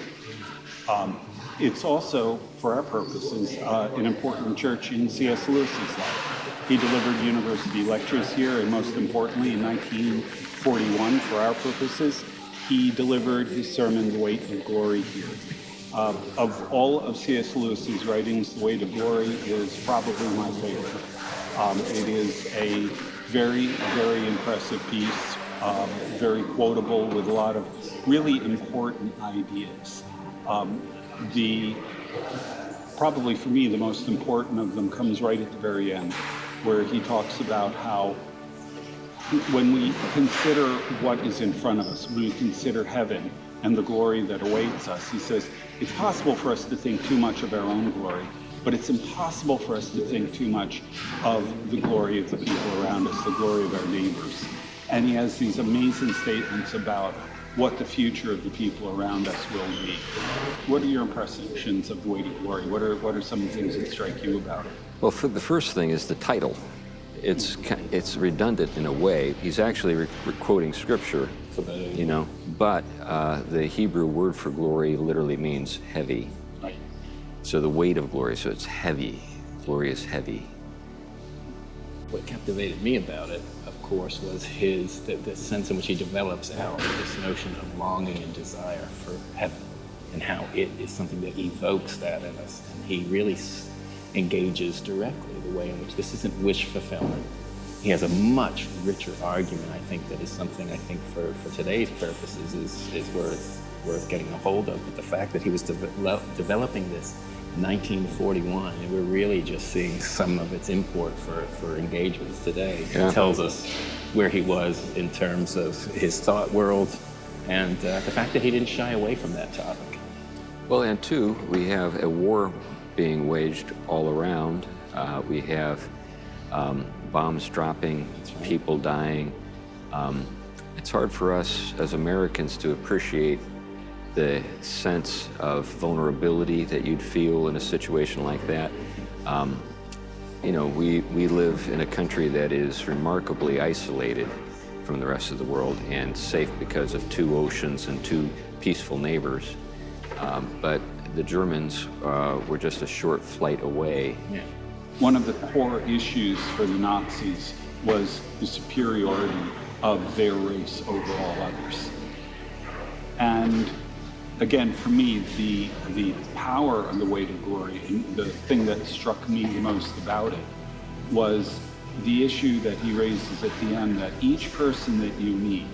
It's also, for our purposes, an important church in C.S. Lewis's life. He delivered university lectures here, and most importantly, in 1941, for our purposes, he delivered his sermon, The Weight of Glory, here. Of all of C.S. Lewis's writings, The Weight of Glory is probably my favorite. It is a very, very impressive piece, very quotable, with a lot of really important ideas. Probably for me, the most important of them comes right at the very end, where he talks about how when we consider what is in front of us, when we consider heaven and the glory that awaits us, he says, it's possible for us to think too much of our own glory, but it's impossible for us to think too much of the glory of the people around us, the glory of our neighbors. And he has these amazing statements about what the future of the people around us will be. What are your impressions of The Weight of Glory? What are some of the things that strike you about it? Well, the first thing is the title. It's redundant in a way. He's actually quoting scripture, you know, but the Hebrew word for glory literally means heavy. Right. So the weight of glory, so it's heavy. Glory is heavy. What captivated me about it, of course, was the sense in which he develops out this notion of longing and desire for heaven, and how it is something that evokes that in us. And he really engages directly the way in which this isn't wish fulfillment. He has a much richer argument, I think, that is something I think for today's purposes is worth getting a hold of. But the fact that he was developing this in 1941, and we're really just seeing some of its import for engagements today. Yeah. It tells us where he was in terms of his thought world, and the fact that he didn't shy away from that topic. Well, and two, we have a war being waged all around. We have bombs dropping, right. people dying. It's hard for us as Americans to appreciate the sense of vulnerability that you'd feel in a situation like that. You know, we live in a country that is remarkably isolated from the rest of the world and safe because of two oceans and two peaceful neighbors. But the Germans were just a short flight away. Yeah. One of the core issues for the Nazis was the superiority of their race over all others. And again, for me, the power of The Weight of Glory, and the thing that struck me the most about it, was the issue that he raises at the end, that each person that you meet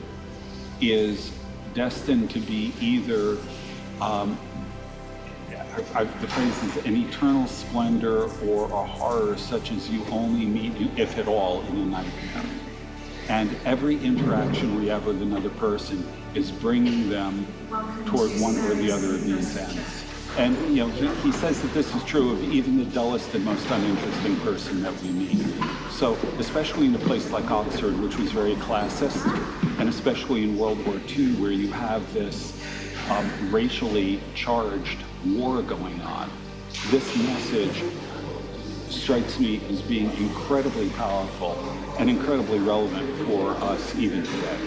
is destined to be either the phrase is an eternal splendor or a horror such as you only meet, if at all, in a nightmare. And every interaction we have with another person is bringing them toward one or the other of these ends. And you know, he says that this is true of even the dullest and most uninteresting person that we meet. So especially in a place like Oxford, which was very classist, and especially in World War II, where you have this racially charged war going on, this message strikes me as being incredibly powerful and incredibly relevant for us even today.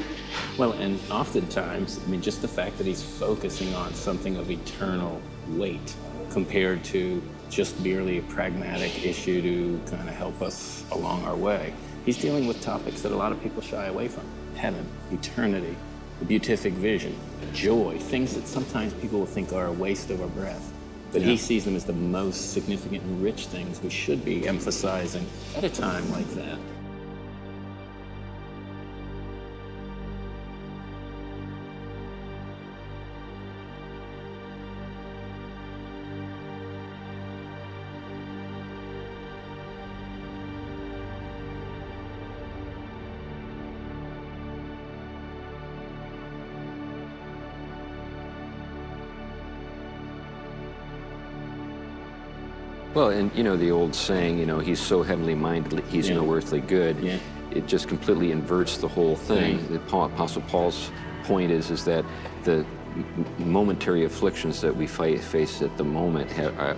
Well, and oftentimes, I mean, just the fact that he's focusing on something of eternal weight compared to just merely a pragmatic issue to kind of help us along our way. He's dealing with topics that a lot of people shy away from. Heaven, eternity, the beatific vision, joy, things that sometimes people will think are a waste of our breath. But he sees them as the most significant and rich things we should be emphasizing at a time like that. Well, and you know the old saying, you know, he's so heavenly minded, he's no earthly good. Yeah. It just completely inverts the whole thing. The Apostle point is that the momentary afflictions that we face at the moment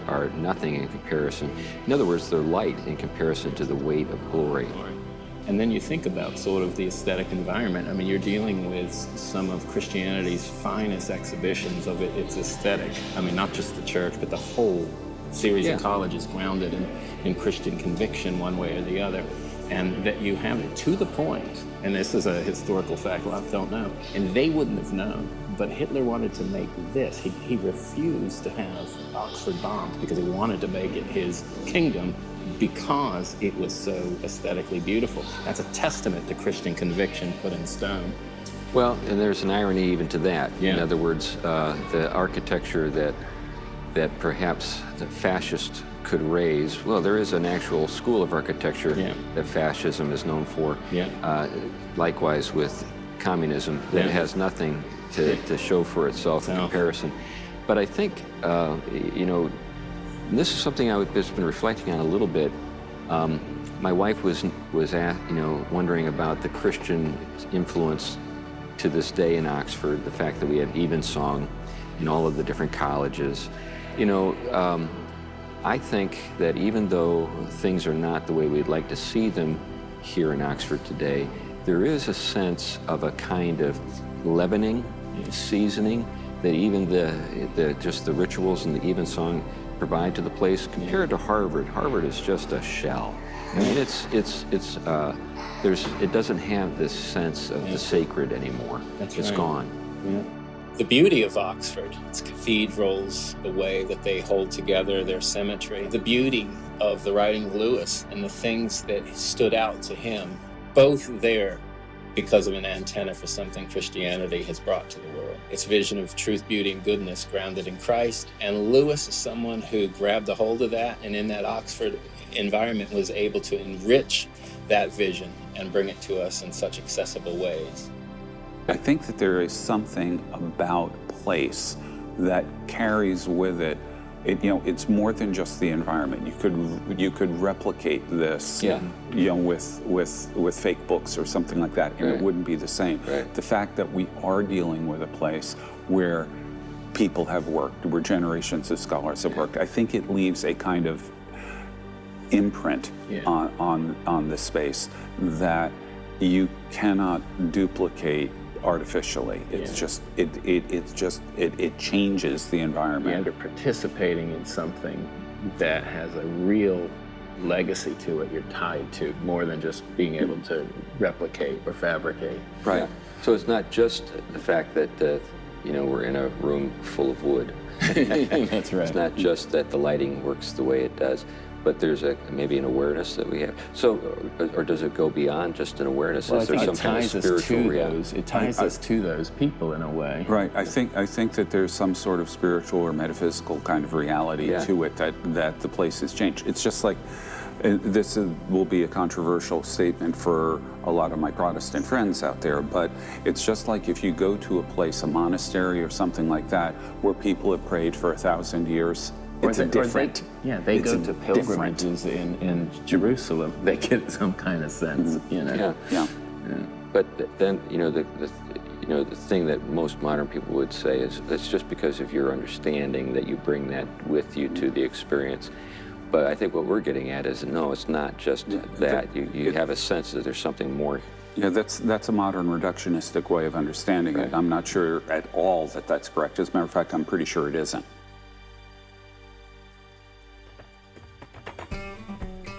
are nothing in comparison. In other words, they're light in comparison to the weight of glory. And then you think about sort of the aesthetic environment. I mean, you're dealing with some of Christianity's finest exhibitions of its aesthetic. I mean, not just the church, but the whole series of colleges grounded in Christian conviction one way or the other. And that you have it to the point, and this is a historical fact, a lot don't know, and they wouldn't have known, but Hitler wanted to make this. He refused to have Oxford bombed because he wanted to make it his kingdom because it was so aesthetically beautiful. That's a testament to Christian conviction put in stone. Well, and there's an irony even to that. Yeah. In other words, the architecture that perhaps the fascists could raise, well, there is an actual school of architecture that fascism is known for. Likewise with communism, that has nothing to show for itself in comparison. But I think, you know, this is something I've just been reflecting on a little bit. My wife was wondering about the Christian influence to this day in Oxford, the fact that we have evensong in all of the different colleges. You know, I think that even though things are not the way we'd like to see them here in Oxford today, there is a sense of a kind of leavening, seasoning, that even just the rituals and the evensong provide to the place compared to Harvard. Harvard is just a shell. I mean, it doesn't have this sense of the sacred anymore. It's gone. The beauty of Oxford, its cathedrals, the way that they hold together their symmetry, the beauty of the writing of Lewis and the things that stood out to him, both there because of an antenna for something Christianity has brought to the world. Its vision of truth, beauty, and goodness grounded in Christ. And Lewis is someone who grabbed a hold of that and in that Oxford environment was able to enrich that vision and bring it to us in such accessible ways. I think that there is something about place that carries with it, it's more than just the environment. You could replicate this, with fake books or something like that, and it wouldn't be the same. The fact that we are dealing with a place where people have worked, where generations of scholars have worked, I think it leaves a kind of imprint on the space that you cannot duplicate artificially. It's just it changes the environment. You're participating in something that has a real legacy to it. You're tied to more than just being able to replicate or fabricate. Right. So it's not just the fact that we're in a room full of wood. That's right. It's not just that the lighting works the way it does, but there's maybe an awareness that we have. So, or does it go beyond just an awareness? Well, Is there some kind of spiritual reality? It ties us to those people in a way. Right. I think that there's some sort of spiritual or metaphysical kind of reality to it that the place has changed. It's just like, this will be a controversial statement for a lot of my Protestant friends out there, but it's just like if you go to a place, a monastery or something like that, where people have prayed for 1,000 years, it's different. They go to pilgrimages in Jerusalem. They get some kind of sense, Yeah. But then, the thing that most modern people would say is it's just because of your understanding that you bring that with you to the experience. But I think what we're getting at is, no, it's not just that. You have a sense that there's something more. Yeah, that's a modern reductionistic way of understanding it. I'm not sure at all that that's correct. As a matter of fact, I'm pretty sure it isn't.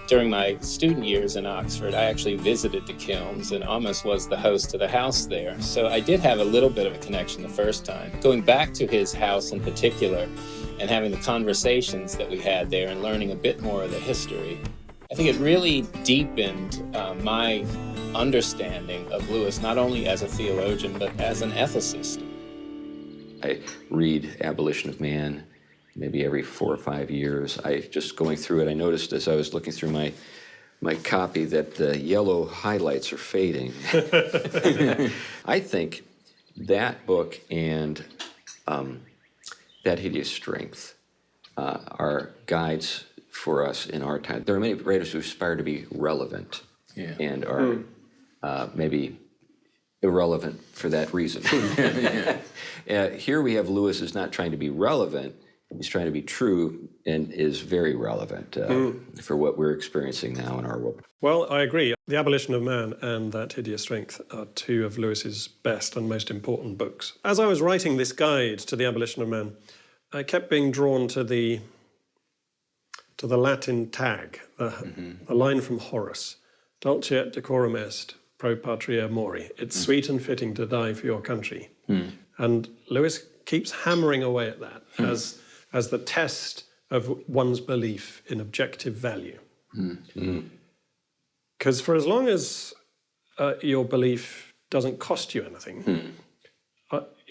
During my student years in Oxford, I actually visited the Kilns and almost was the host of the house there. So I did have a little bit of a connection the first time. Going back to his house in particular and having the conversations that we had there and learning a bit more of the history, I think it really deepened my understanding of Lewis, not only as a theologian, but as an ethicist. I read Abolition of Man maybe every 4 or 5 years. Just going through it, I noticed as I was looking through my copy that the yellow highlights are fading. I think that book and That Hideous Strength are guides for us in our time. There are many writers who aspire to be relevant and are maybe irrelevant for that reason. Here we have Lewis is not trying to be relevant, he's trying to be true and is very relevant for what we're experiencing now in our world. Well, I agree. The Abolition of Man and That Hideous Strength are two of Lewis's best and most important books. As I was writing this guide to the Abolition of Man, I kept being drawn to the Latin tag, the line from Horace, Dulce et decorum est, pro patria mori. It's sweet and fitting to die for your country. And Lewis keeps hammering away at that as the test of one's belief in objective value. Because for as long as your belief doesn't cost you anything,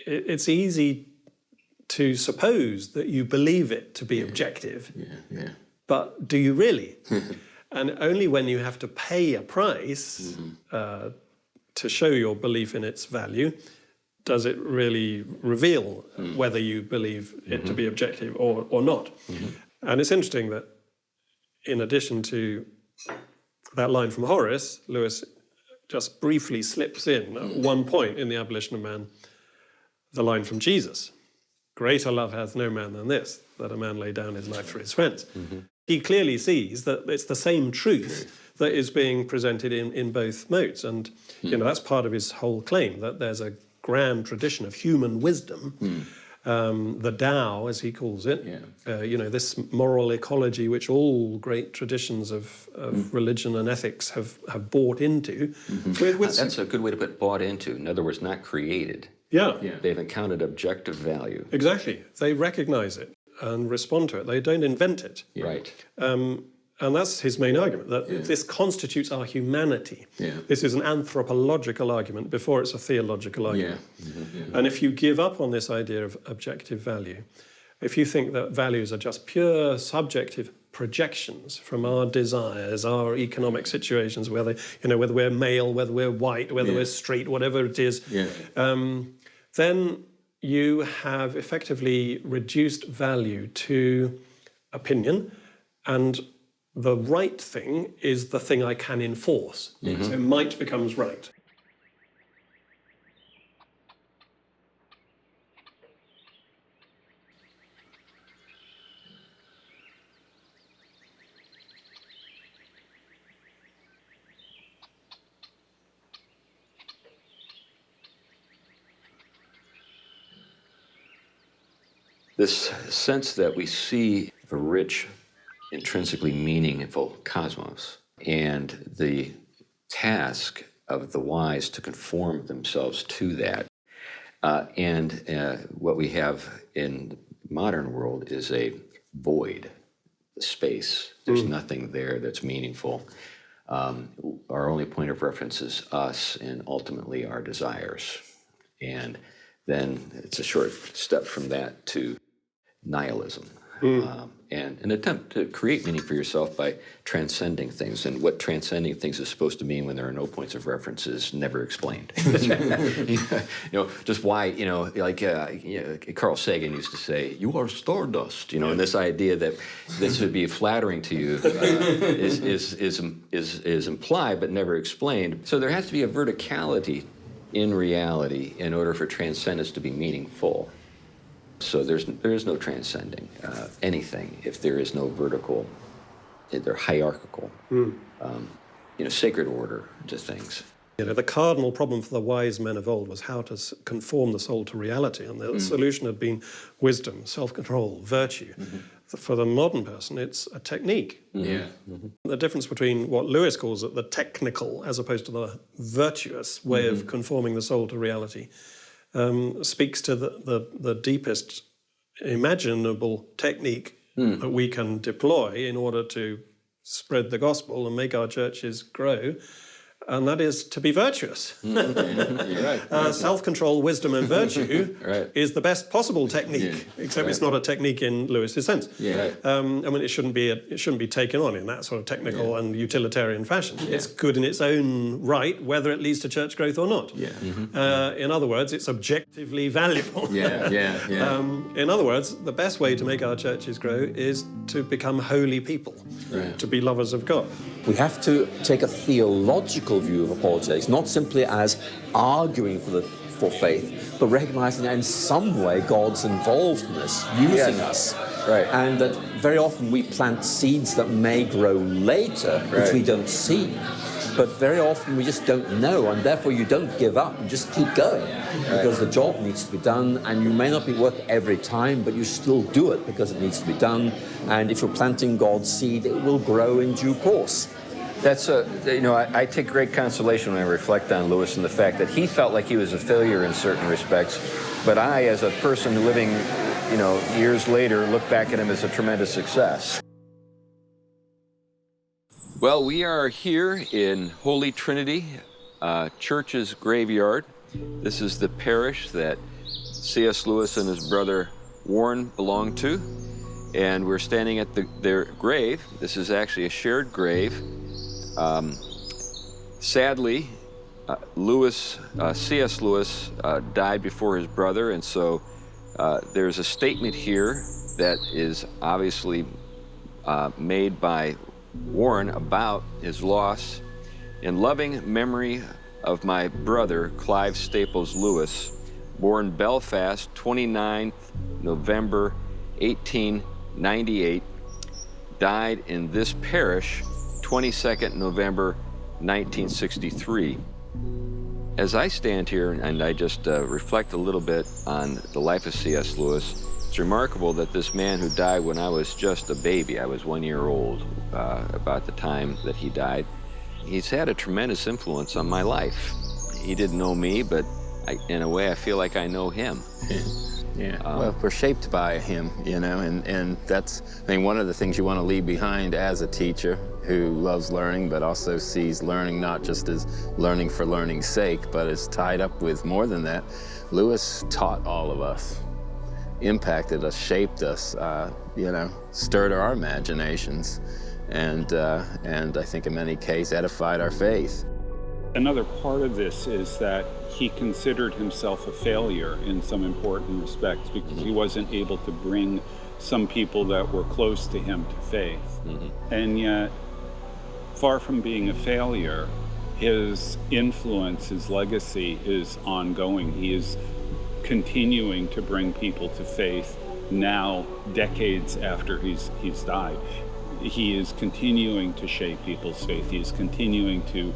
it's easy to suppose that you believe it to be objective. But do you really? And only when you have to pay a price to show your belief in its value does it really reveal whether you believe it to be objective or not. And it's interesting that in addition to that line from Horace, Lewis just briefly slips in at one point in The Abolition of Man, the line from Jesus. Greater love hath no man than this, that a man lay down his life for his friends. He clearly sees that it's the same truth that is being presented in both modes. And that's part of his whole claim, that there's a grand tradition of human wisdom, the Tao, as he calls it, this moral ecology which all great traditions of religion and ethics have bought into. That's a good way to put bought into. In other words, not created. They've encountered objective value. Exactly. They recognize it and respond to it. They don't invent it. Right. And that's his main argument, that this constitutes our humanity. This is an anthropological argument before it's a theological argument. And if you give up on this idea of objective value, if you think that values are just pure subjective projections from our desires, our economic situations, whether we're male, whether we're white, whether we're straight, whatever it is, then you have effectively reduced value to opinion, and the right thing is the thing I can enforce. So might becomes right. This sense that we see a rich, intrinsically meaningful cosmos, and the task of the wise to conform themselves to that. What we have in the modern world is a void, space. There's nothing there that's meaningful. Our only point of reference is us and ultimately our desires. And then it's a short step from that to nihilism. And an attempt to create meaning for yourself by transcending things. And what transcending things is supposed to mean when there are no points of reference is never explained. Just why, Carl Sagan used to say, "You are stardust," and this idea that this would be flattering to you is implied but never explained. So there has to be a verticality in reality in order for transcendence to be meaningful. So there is no transcending anything if there is no vertical, they're hierarchical, sacred order to things. The cardinal problem for the wise men of old was how to conform the soul to reality, and the solution had been wisdom, self-control, virtue. For the modern person, it's a technique. The difference between what Lewis calls it the technical as opposed to the virtuous way of conforming the soul to reality speaks to the deepest imaginable technique that we can deploy in order to spread the gospel and make our churches grow, and that is to be virtuous. Self-control, wisdom, and virtue is the best possible technique, except it's not a technique in Lewis's sense. It shouldn't be taken on in that sort of technical and utilitarian fashion. It's good in its own right, whether it leads to church growth or not. In other words, it's objectively valuable. In other words, the best way to make our churches grow is to become holy people, to be lovers of God. We have to take a theological view of apologetics, not simply as arguing for faith, but recognizing that in some way God's involved in this, using us. Right. And that very often we plant seeds that may grow later, which we don't see. But very often we just don't know, and therefore you don't give up, you just keep going. Because the job needs to be done, and you may not be work every time, but you still do it because it needs to be done. And if you're planting God's seed, it will grow in due course. That's I take great consolation when I reflect on Lewis and the fact that he felt like he was a failure in certain respects, but I, as a person living, years later, look back at him as a tremendous success. Well, we are here in Holy Trinity Church's graveyard. This is the parish that C.S. Lewis and his brother Warren belonged to, and we're standing at their grave. This is actually a shared grave. Sadly, C.S. Lewis died before his brother, and so there's a statement here that is obviously made by Warren about his loss. In loving memory of my brother, Clive Staples Lewis, born Belfast, 29th November 1898, died in this parish, 22nd November 1963. As I stand here and I just reflect a little bit on the life of C.S. Lewis, it's remarkable that this man who died when I was just a baby, I was 1 year old about the time that he died, he's had a tremendous influence on my life. He didn't know me, but in a way I feel like I know him. Yeah, well, we're shaped by him, and that's, one of the things you want to leave behind as a teacher who loves learning, but also sees learning not just as learning for learning's sake, but is tied up with more than that. Lewis taught all of us, impacted us, shaped us, stirred our imaginations, and I think in many cases edified our faith. Another part of this is that he considered himself a failure in some important respects because he wasn't able to bring some people that were close to him to faith. And yet, far from being a failure, his influence, his legacy is ongoing. He is continuing to bring people to faith now, decades after he's died. He is continuing to shape people's faith. He is continuing to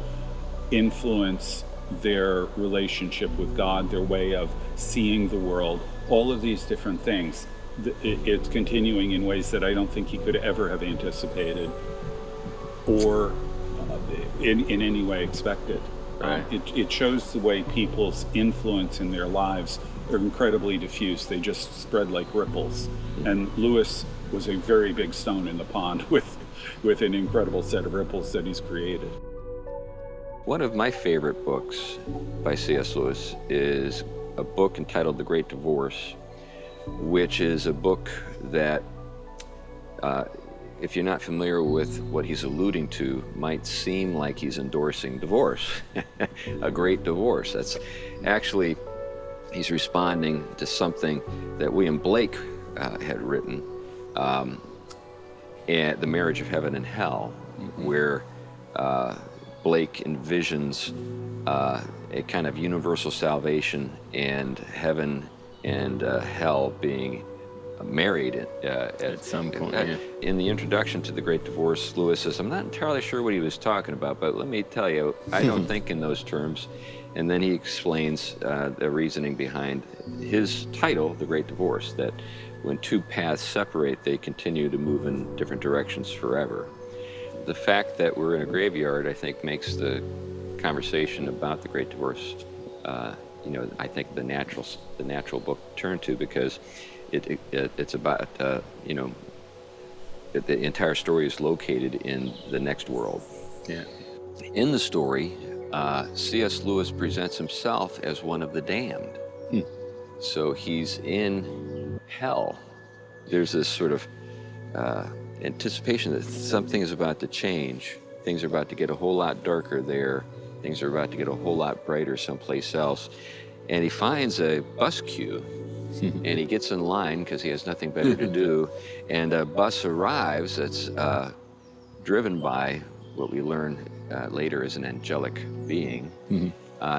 influence their relationship with God, their way of seeing the world, all of these different things. It's continuing in ways that I don't think he could ever have anticipated or in any way expected. Right. It shows the way people's influence in their lives are incredibly diffuse. They just spread like ripples. And Lewis was a very big stone in the pond with an incredible set of ripples that he's created. One of my favorite books by C.S. Lewis is a book entitled The Great Divorce, which is a book that, if you're not familiar with what he's alluding to, might seem like he's endorsing divorce, a great divorce. That's actually, he's responding to something that William Blake had written, and The Marriage of Heaven and Hell, where Blake envisions a kind of universal salvation and heaven and hell being married at some point. In the introduction to The Great Divorce, Lewis says, I'm not entirely sure what he was talking about, but let me tell you, I don't think in those terms. And then he explains the reasoning behind his title, The Great Divorce, that when two paths separate, they continue to move in different directions forever. The fact that we're in a graveyard, I think, makes the conversation about The Great Divorce, I think the natural book to turn to, because it's about, the entire story is located in the next world. Yeah. In the story, C.S. Lewis presents himself as one of the damned. So he's in hell. There's this sort of anticipation that something is about to change. Things are about to get a whole lot darker there. Things are about to get a whole lot brighter someplace else. And he finds a bus queue, and he gets in line because he has nothing better to do. And a bus arrives that's driven by what we learn later is an angelic being.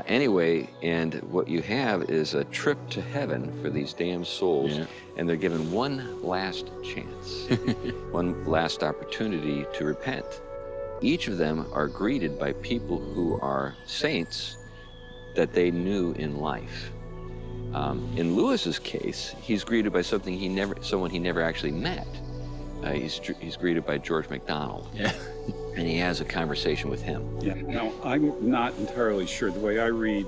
Anyway, and what you have is a trip to heaven for these damned souls, and they're given one last chance, one last opportunity to repent. Each of them are greeted by people who are saints that they knew in life. In Lewis's case, he's greeted by someone he never actually met. He's greeted by George MacDonald. And he has a conversation with him. Yeah. Now, I'm not entirely sure. The way I read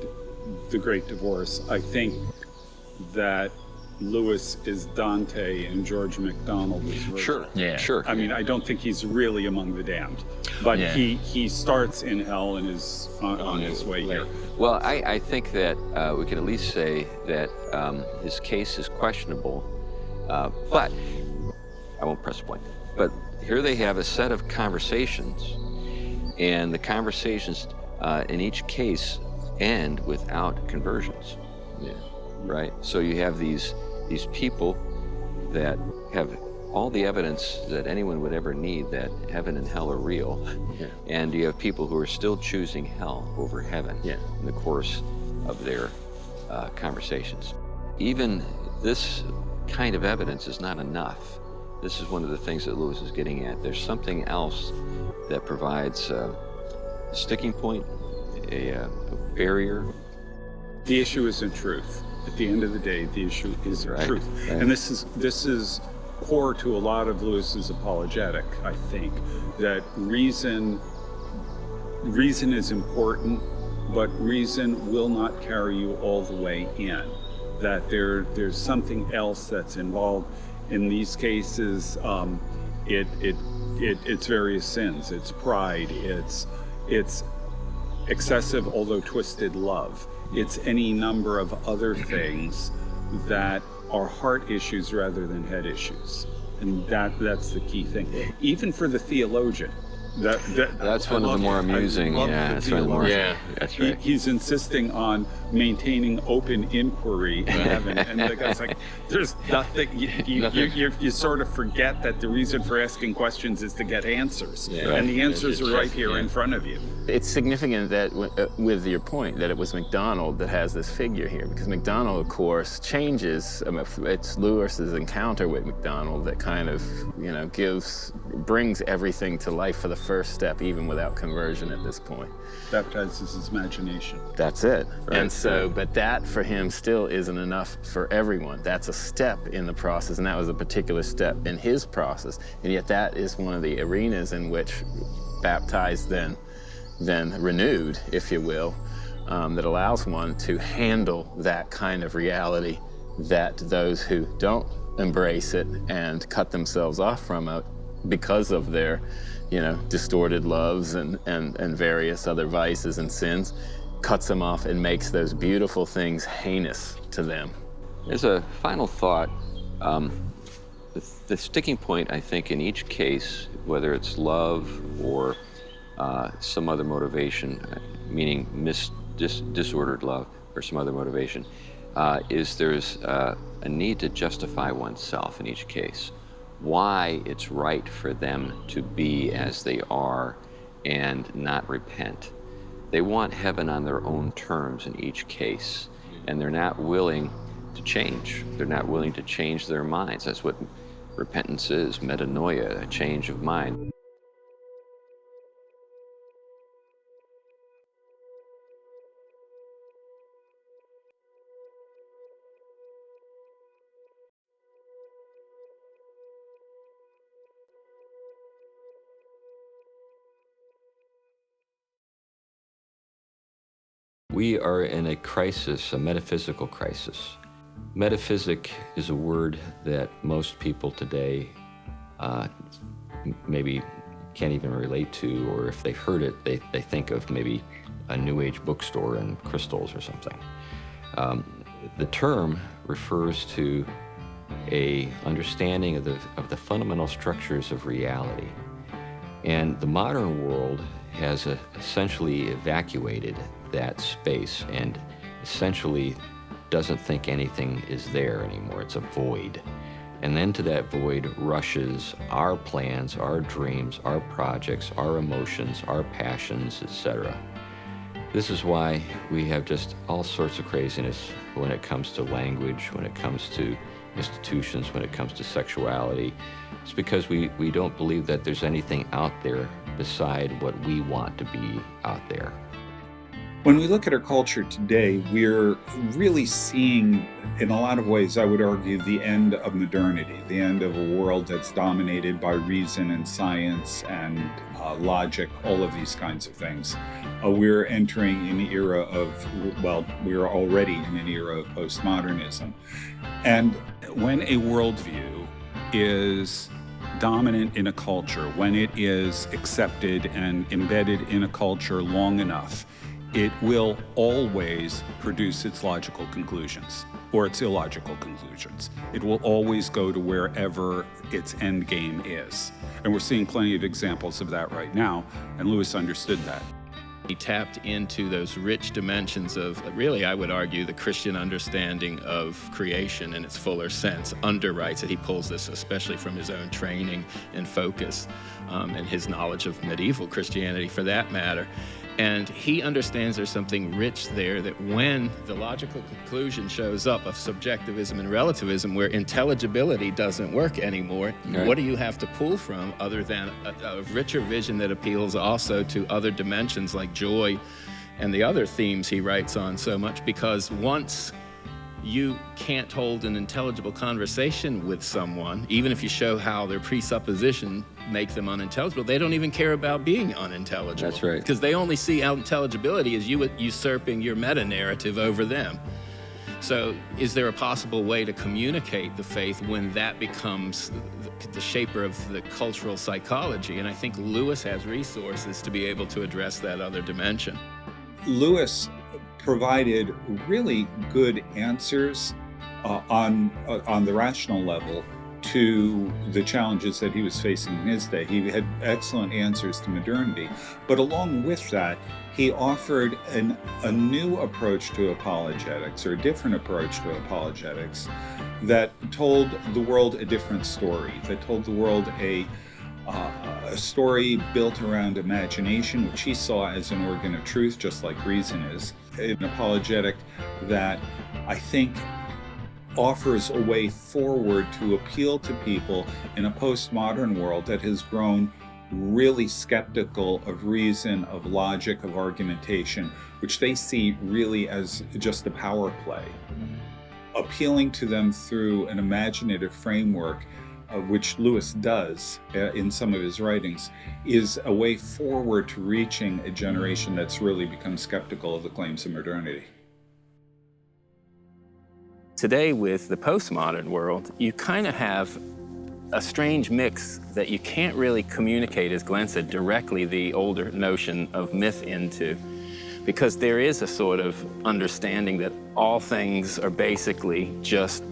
The Great Divorce, I think that Lewis is Dante and George MacDonald is Virgil. Sure. I mean, I don't think he's really among the damned, but he starts in hell and is on his way here. Well, I think that we can at least say that his case is questionable, but I won't press point. But here they have a set of conversations, and the conversations in each case end without conversions. Right? So you have these people that have all the evidence that anyone would ever need that heaven and hell are real, and you have people who are still choosing hell over heaven in the course of their conversations. Even this kind of evidence is not enough. This is one of the things that Lewis is getting at. There's something else that provides a sticking point, a barrier. The issue isn't truth. At the end of the day, the issue is truth. Right. And this is core to a lot of Lewis's apologetic, I think, that reason is important, but reason will not carry you all the way in. That there's something else that's involved. In these cases, it's various sins. It's pride. It's excessive, although twisted love. It's any number of other things that are heart issues rather than head issues, and that's the key thing. Even for the theologian, that's one of the more amusing. That's right. He's insisting on maintaining open inquiry in heaven, and the guy's like, "There's nothing." You sort of forget that the reason for asking questions is to get answers, and the answers are right here in front of you. It's significant that, with your point, that it was MacDonald that has this figure here, because MacDonald, of course, changes. It's Lewis's encounter with MacDonald that kind of, brings everything to life for the first step, even without conversion at this point. Baptizes his imagination. That's it. Right. And so, but that for him still isn't enough for everyone. That's a step in the process, and that was a particular step in his process. And yet that is one of the arenas in which baptized then renewed, if you will, that allows one to handle that kind of reality that those who don't embrace it and cut themselves off from it because of their, distorted loves and various other vices and sins, cuts them off and makes those beautiful things heinous to them. As a final thought, the sticking point, I think, in each case, whether it's love or some other motivation, meaning disordered love or some other motivation, is there's a need to justify oneself in each case. Why it's right for them to be as they are and not repent. They want heaven on their own terms in each case, and they're not willing to change. They're not willing to change their minds. That's what repentance is, metanoia, a change of mind. We are in a crisis, a metaphysical crisis. Metaphysic is a word that most people today maybe can't even relate to, or if they've heard it, they think of maybe a New Age bookstore and crystals or something. The term refers to a understanding of the fundamental structures of reality. And the modern world has essentially evacuated that space and essentially doesn't think anything is there anymore. It's a void. And into that void rushes our plans, our dreams, our projects, our emotions, our passions, etc. This is why we have just all sorts of craziness when it comes to language, when it comes to institutions, when it comes to sexuality. It's because we don't believe that there's anything out there beside what we want to be out there. When we look at our culture today, we're really seeing, in a lot of ways, I would argue, the end of modernity, the end of a world that's dominated by reason and science and logic, all of these kinds of things. We're entering an era of, well, we're already in an era of postmodernism. And when a worldview is dominant in a culture, when it is accepted and embedded in a culture long enough, it will always produce its logical conclusions or its illogical conclusions. It will always go to wherever its end game is. And we're seeing plenty of examples of that right now, and Lewis understood that. He tapped into those rich dimensions of, really, I would argue, the Christian understanding of creation in its fuller sense, underwrites it. He pulls this especially from his own training and focus and his knowledge of medieval Christianity, for that matter. And he understands there's something rich there, that when the logical conclusion shows up of subjectivism and relativism, where intelligibility doesn't work anymore, right, what do you have to pull from other than a richer vision that appeals also to other dimensions like joy and the other themes he writes on so much? Because once you can't hold an intelligible conversation with someone, even if you show how their presupposition make them unintelligible, they don't even care about being unintelligible. That's right. Because they only see unintelligibility as you usurping your meta-narrative over them. So is there a possible way to communicate the faith when that becomes the shaper of the cultural psychology? And I think Lewis has resources to be able to address that other dimension. Lewis provided really good answers on the rational level to the challenges that he was facing in his day. He had excellent answers to modernity, but along with that, he offered a new approach to apologetics, or a different approach to apologetics, that told the world a different story, that told the world a story built around imagination, which he saw as an organ of truth, just like reason is. An apologetic that I think offers a way forward to appeal to people in a postmodern world that has grown really skeptical of reason, of logic, of argumentation, which they see really as just a power play. Appealing to them through an imaginative framework, which Lewis does in some of his writings, is a way forward to reaching a generation that's really become skeptical of the claims of modernity. Today, with the postmodern world, you kind of have a strange mix that you can't really communicate, as Glenn said, directly the older notion of myth into, because there is a sort of understanding that all things are basically just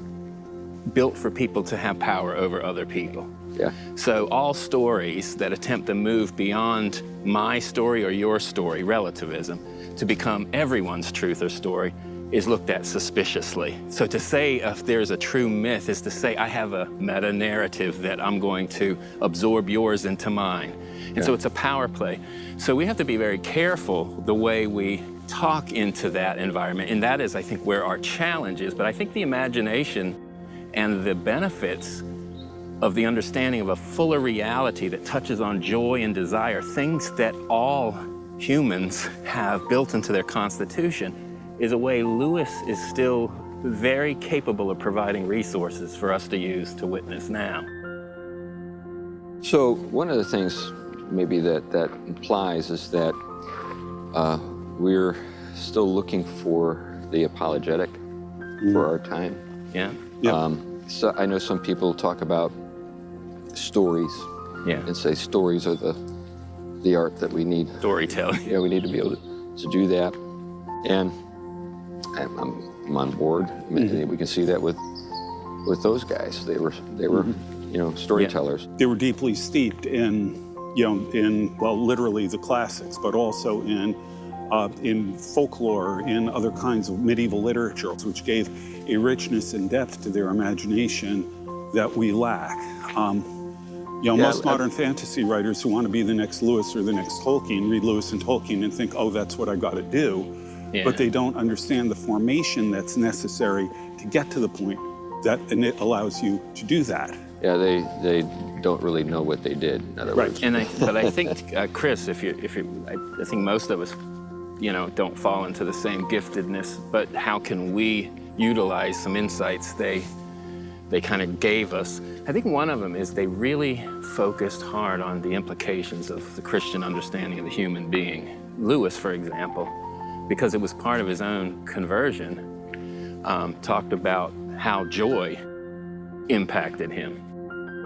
built for people to have power over other people. Yeah. So all stories that attempt to move beyond my story or your story, relativism, to become everyone's truth or story, is looked at suspiciously. So to say if there's a true myth is to say I have a meta-narrative that I'm going to absorb yours into mine. And so it's a power play. So we have to be very careful the way we talk into that environment. And that is, I think, where our challenge is. But I think the imagination and the benefits of the understanding of a fuller reality that touches on joy and desire, things that all humans have built into their constitution, is a way Lewis is still very capable of providing resources for us to use to witness now. So one of the things maybe that implies is that we're still looking for the apologetic for our time. Yeah. So I know some people talk about stories and say stories are the art that we need. Storytelling. Yeah, we need to be able to do that. And I'm on board. I mean, we can see that with those guys. They were storytellers. Yeah. They were deeply steeped in literally the classics, but also in folklore, in other kinds of medieval literature, which gave a richness and depth to their imagination that we lack. Most modern fantasy writers who want to be the next Lewis or the next Tolkien read Lewis and Tolkien and think, oh, that's what I got to do. Yeah. But they don't understand the formation that's necessary to get to the point that, and it allows you to do that. Yeah, they don't really know what they did, in other words. But I think, Chris, I think most of us, don't fall into the same giftedness, but how can we utilize some insights they kind of gave us? I think one of them is they really focused hard on the implications of the Christian understanding of the human being. Lewis, for example, because it was part of his own conversion, talked about how joy impacted him.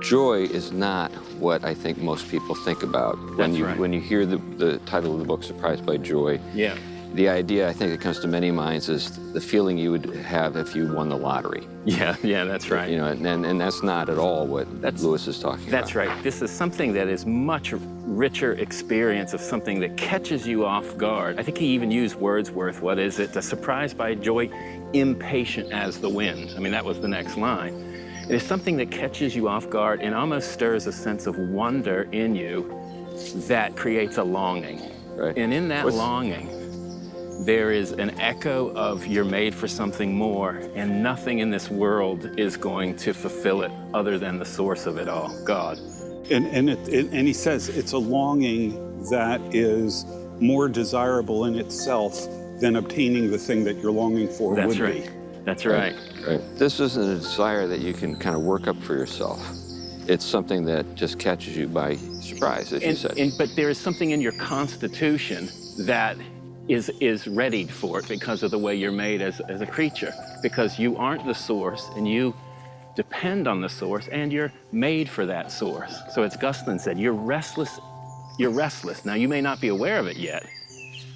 Joy is not what I think most people think about. When you hear the title of the book, Surprised by Joy, yeah. The idea I think that comes to many minds is the feeling you would have if you won the lottery. Yeah, that's right. And that's not at all what Lewis is talking about. That's right. This is something that is much richer experience of something that catches you off guard. I think he even used Wordsworth, what is it? Surprised by joy, impatient as the wind. I mean, that was the next line. It is something that catches you off guard and almost stirs a sense of wonder in you that creates a longing. Right. And in that longing, there is an echo of you're made for something more, and nothing in this world is going to fulfill it other than the source of it all, God. And he says it's a longing that is more desirable in itself than obtaining the thing that you're longing for would be. That's right. Right. This isn't a desire that you can kind of work up for yourself. It's something that just catches you by surprise, as you said. But there is something in your constitution that is readied for it because of the way you're made as a creature, because you aren't the source and you depend on the source and you're made for that source. So as Gustin said, you're restless. Now you may not be aware of it yet,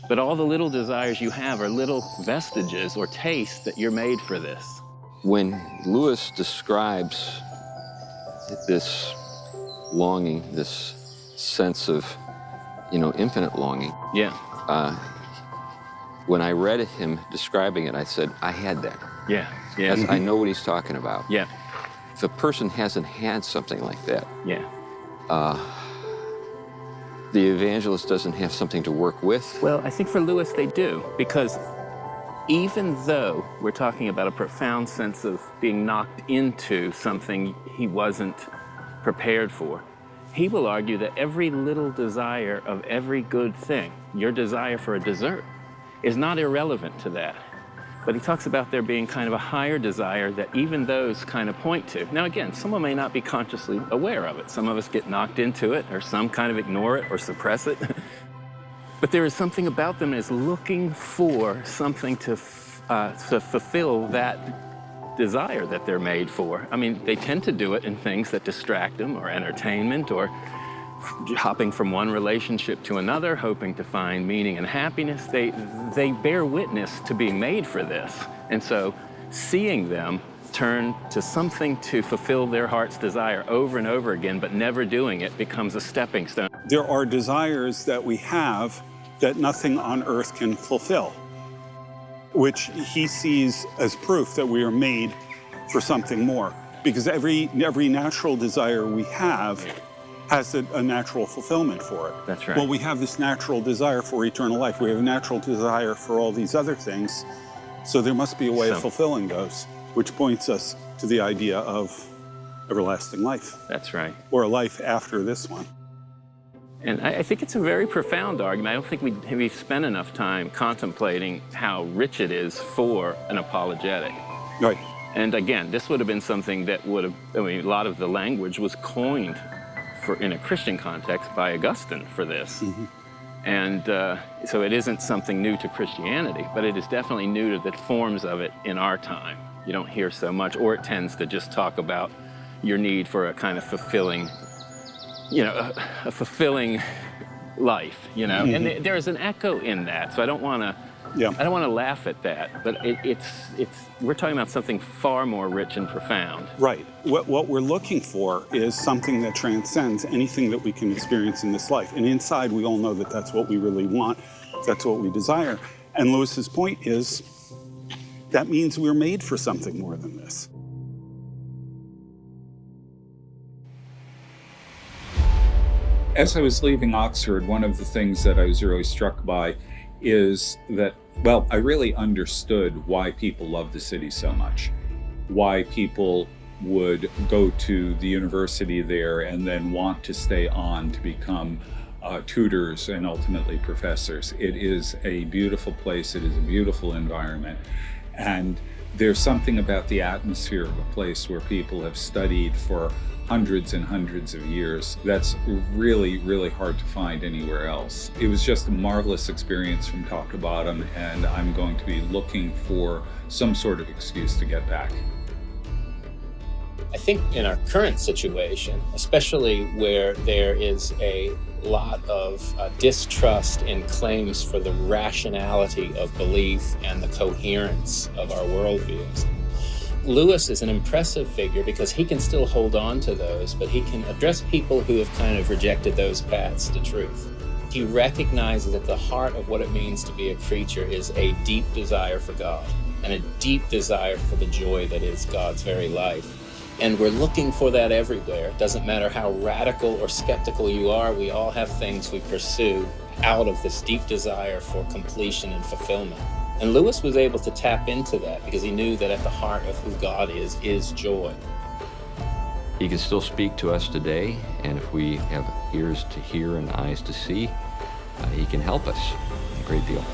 but all the little desires you have are little vestiges or tastes that you're made for this. When Lewis describes this longing, this sense of, infinite longing. Yeah. When I read him describing it, I said, I had that. Yeah. I know what he's talking about. Yeah. If a person hasn't had something like that, the evangelist doesn't have something to work with. Well, I think for Lewis they do, because even though we're talking about a profound sense of being knocked into something he wasn't prepared for, he will argue that every little desire of every good thing, your desire for a dessert, is not irrelevant to that. But he talks about there being kind of a higher desire that even those kind of point to. Now again, someone may not be consciously aware of it. Some of us get knocked into it, or some kind of ignore it or suppress it. But there is something about them as looking for something to fulfill that desire that they're made for. I mean, they tend to do it in things that distract them, or entertainment, or hopping from one relationship to another, hoping to find meaning and happiness. They bear witness to being made for this. And so seeing them turn to something to fulfill their heart's desire over and over again, but never doing it, becomes a stepping stone. There are desires that we have that nothing on earth can fulfill, which he sees as proof that we are made for something more. Because every natural desire we have has a natural fulfillment for it. That's right. Well, we have this natural desire for eternal life. We have a natural desire for all these other things. So there must be a way of fulfilling those, which points us to the idea of everlasting life. That's right. Or a life after this one. And I think it's a very profound argument. I don't think we've spent enough time contemplating how rich it is for an apologetic. Right. And again, this would have been something that a lot of the language was coined in a Christian context by Augustine for this. Mm-hmm. And so it isn't something new to Christianity, but it is definitely new to the forms of it in our time. You don't hear so much, or it tends to just talk about your need for a kind of fulfilling, a fulfilling life, Mm-hmm. And there is an echo in that. So I don't want to laugh at that, but we're talking about something far more rich and profound. Right. What we're looking for is something that transcends anything that we can experience in this life. And inside, we all know that that's what we really want. That's what we desire. And Lewis's point is that means we're made for something more than this. As I was leaving Oxford, one of the things that I was really struck by is that, well, I really understood why people love the city so much, why people would go to the university there and then want to stay on to become tutors and ultimately professors. It is a beautiful place, it is a beautiful environment, and there's something about the atmosphere of a place where people have studied for hundreds and hundreds of years that's really, really hard to find anywhere else. It was just a marvelous experience from top to bottom, and I'm going to be looking for some sort of excuse to get back. I think in our current situation, especially where there is a lot of distrust in claims for the rationality of belief and the coherence of our worldviews, Lewis is an impressive figure because he can still hold on to those, but he can address people who have kind of rejected those paths to truth. He recognizes at the heart of what it means to be a creature is a deep desire for God and a deep desire for the joy that is God's very life. And we're looking for that everywhere. It doesn't matter how radical or skeptical you are, we all have things we pursue out of this deep desire for completion and fulfillment. And Lewis was able to tap into that because he knew that at the heart of who God is joy. He can still speak to us today, and if we have ears to hear and eyes to see, he can help us a great deal.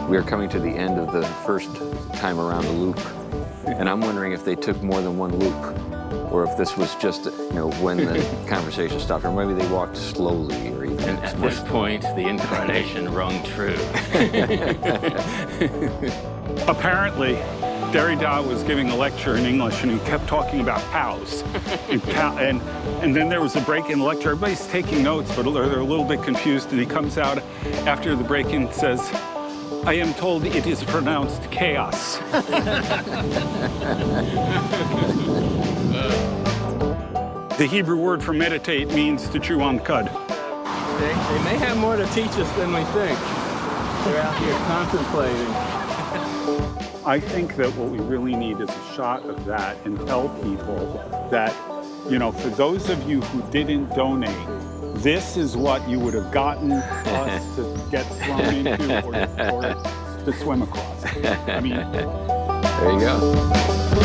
We are coming to the end of the first time around the loop, and I'm wondering if they took more than one loop, or if this was just, when the conversation stopped, or maybe they walked slowly, or even. And at this point, the incarnation rung true. Apparently, Derrida was giving a lecture in English, and he kept talking about cows. And then there was a break in the lecture. Everybody's taking notes, but they're a little bit confused, and he comes out after the break and says, "I am told it is pronounced chaos." The Hebrew word for meditate means to chew on cud. They may have more to teach us than we think. They're out here contemplating. I think that what we really need is a shot of that and tell people that, for those of you who didn't donate, this is what you would have gotten us to get thrown into or to swim across. I mean, there you go.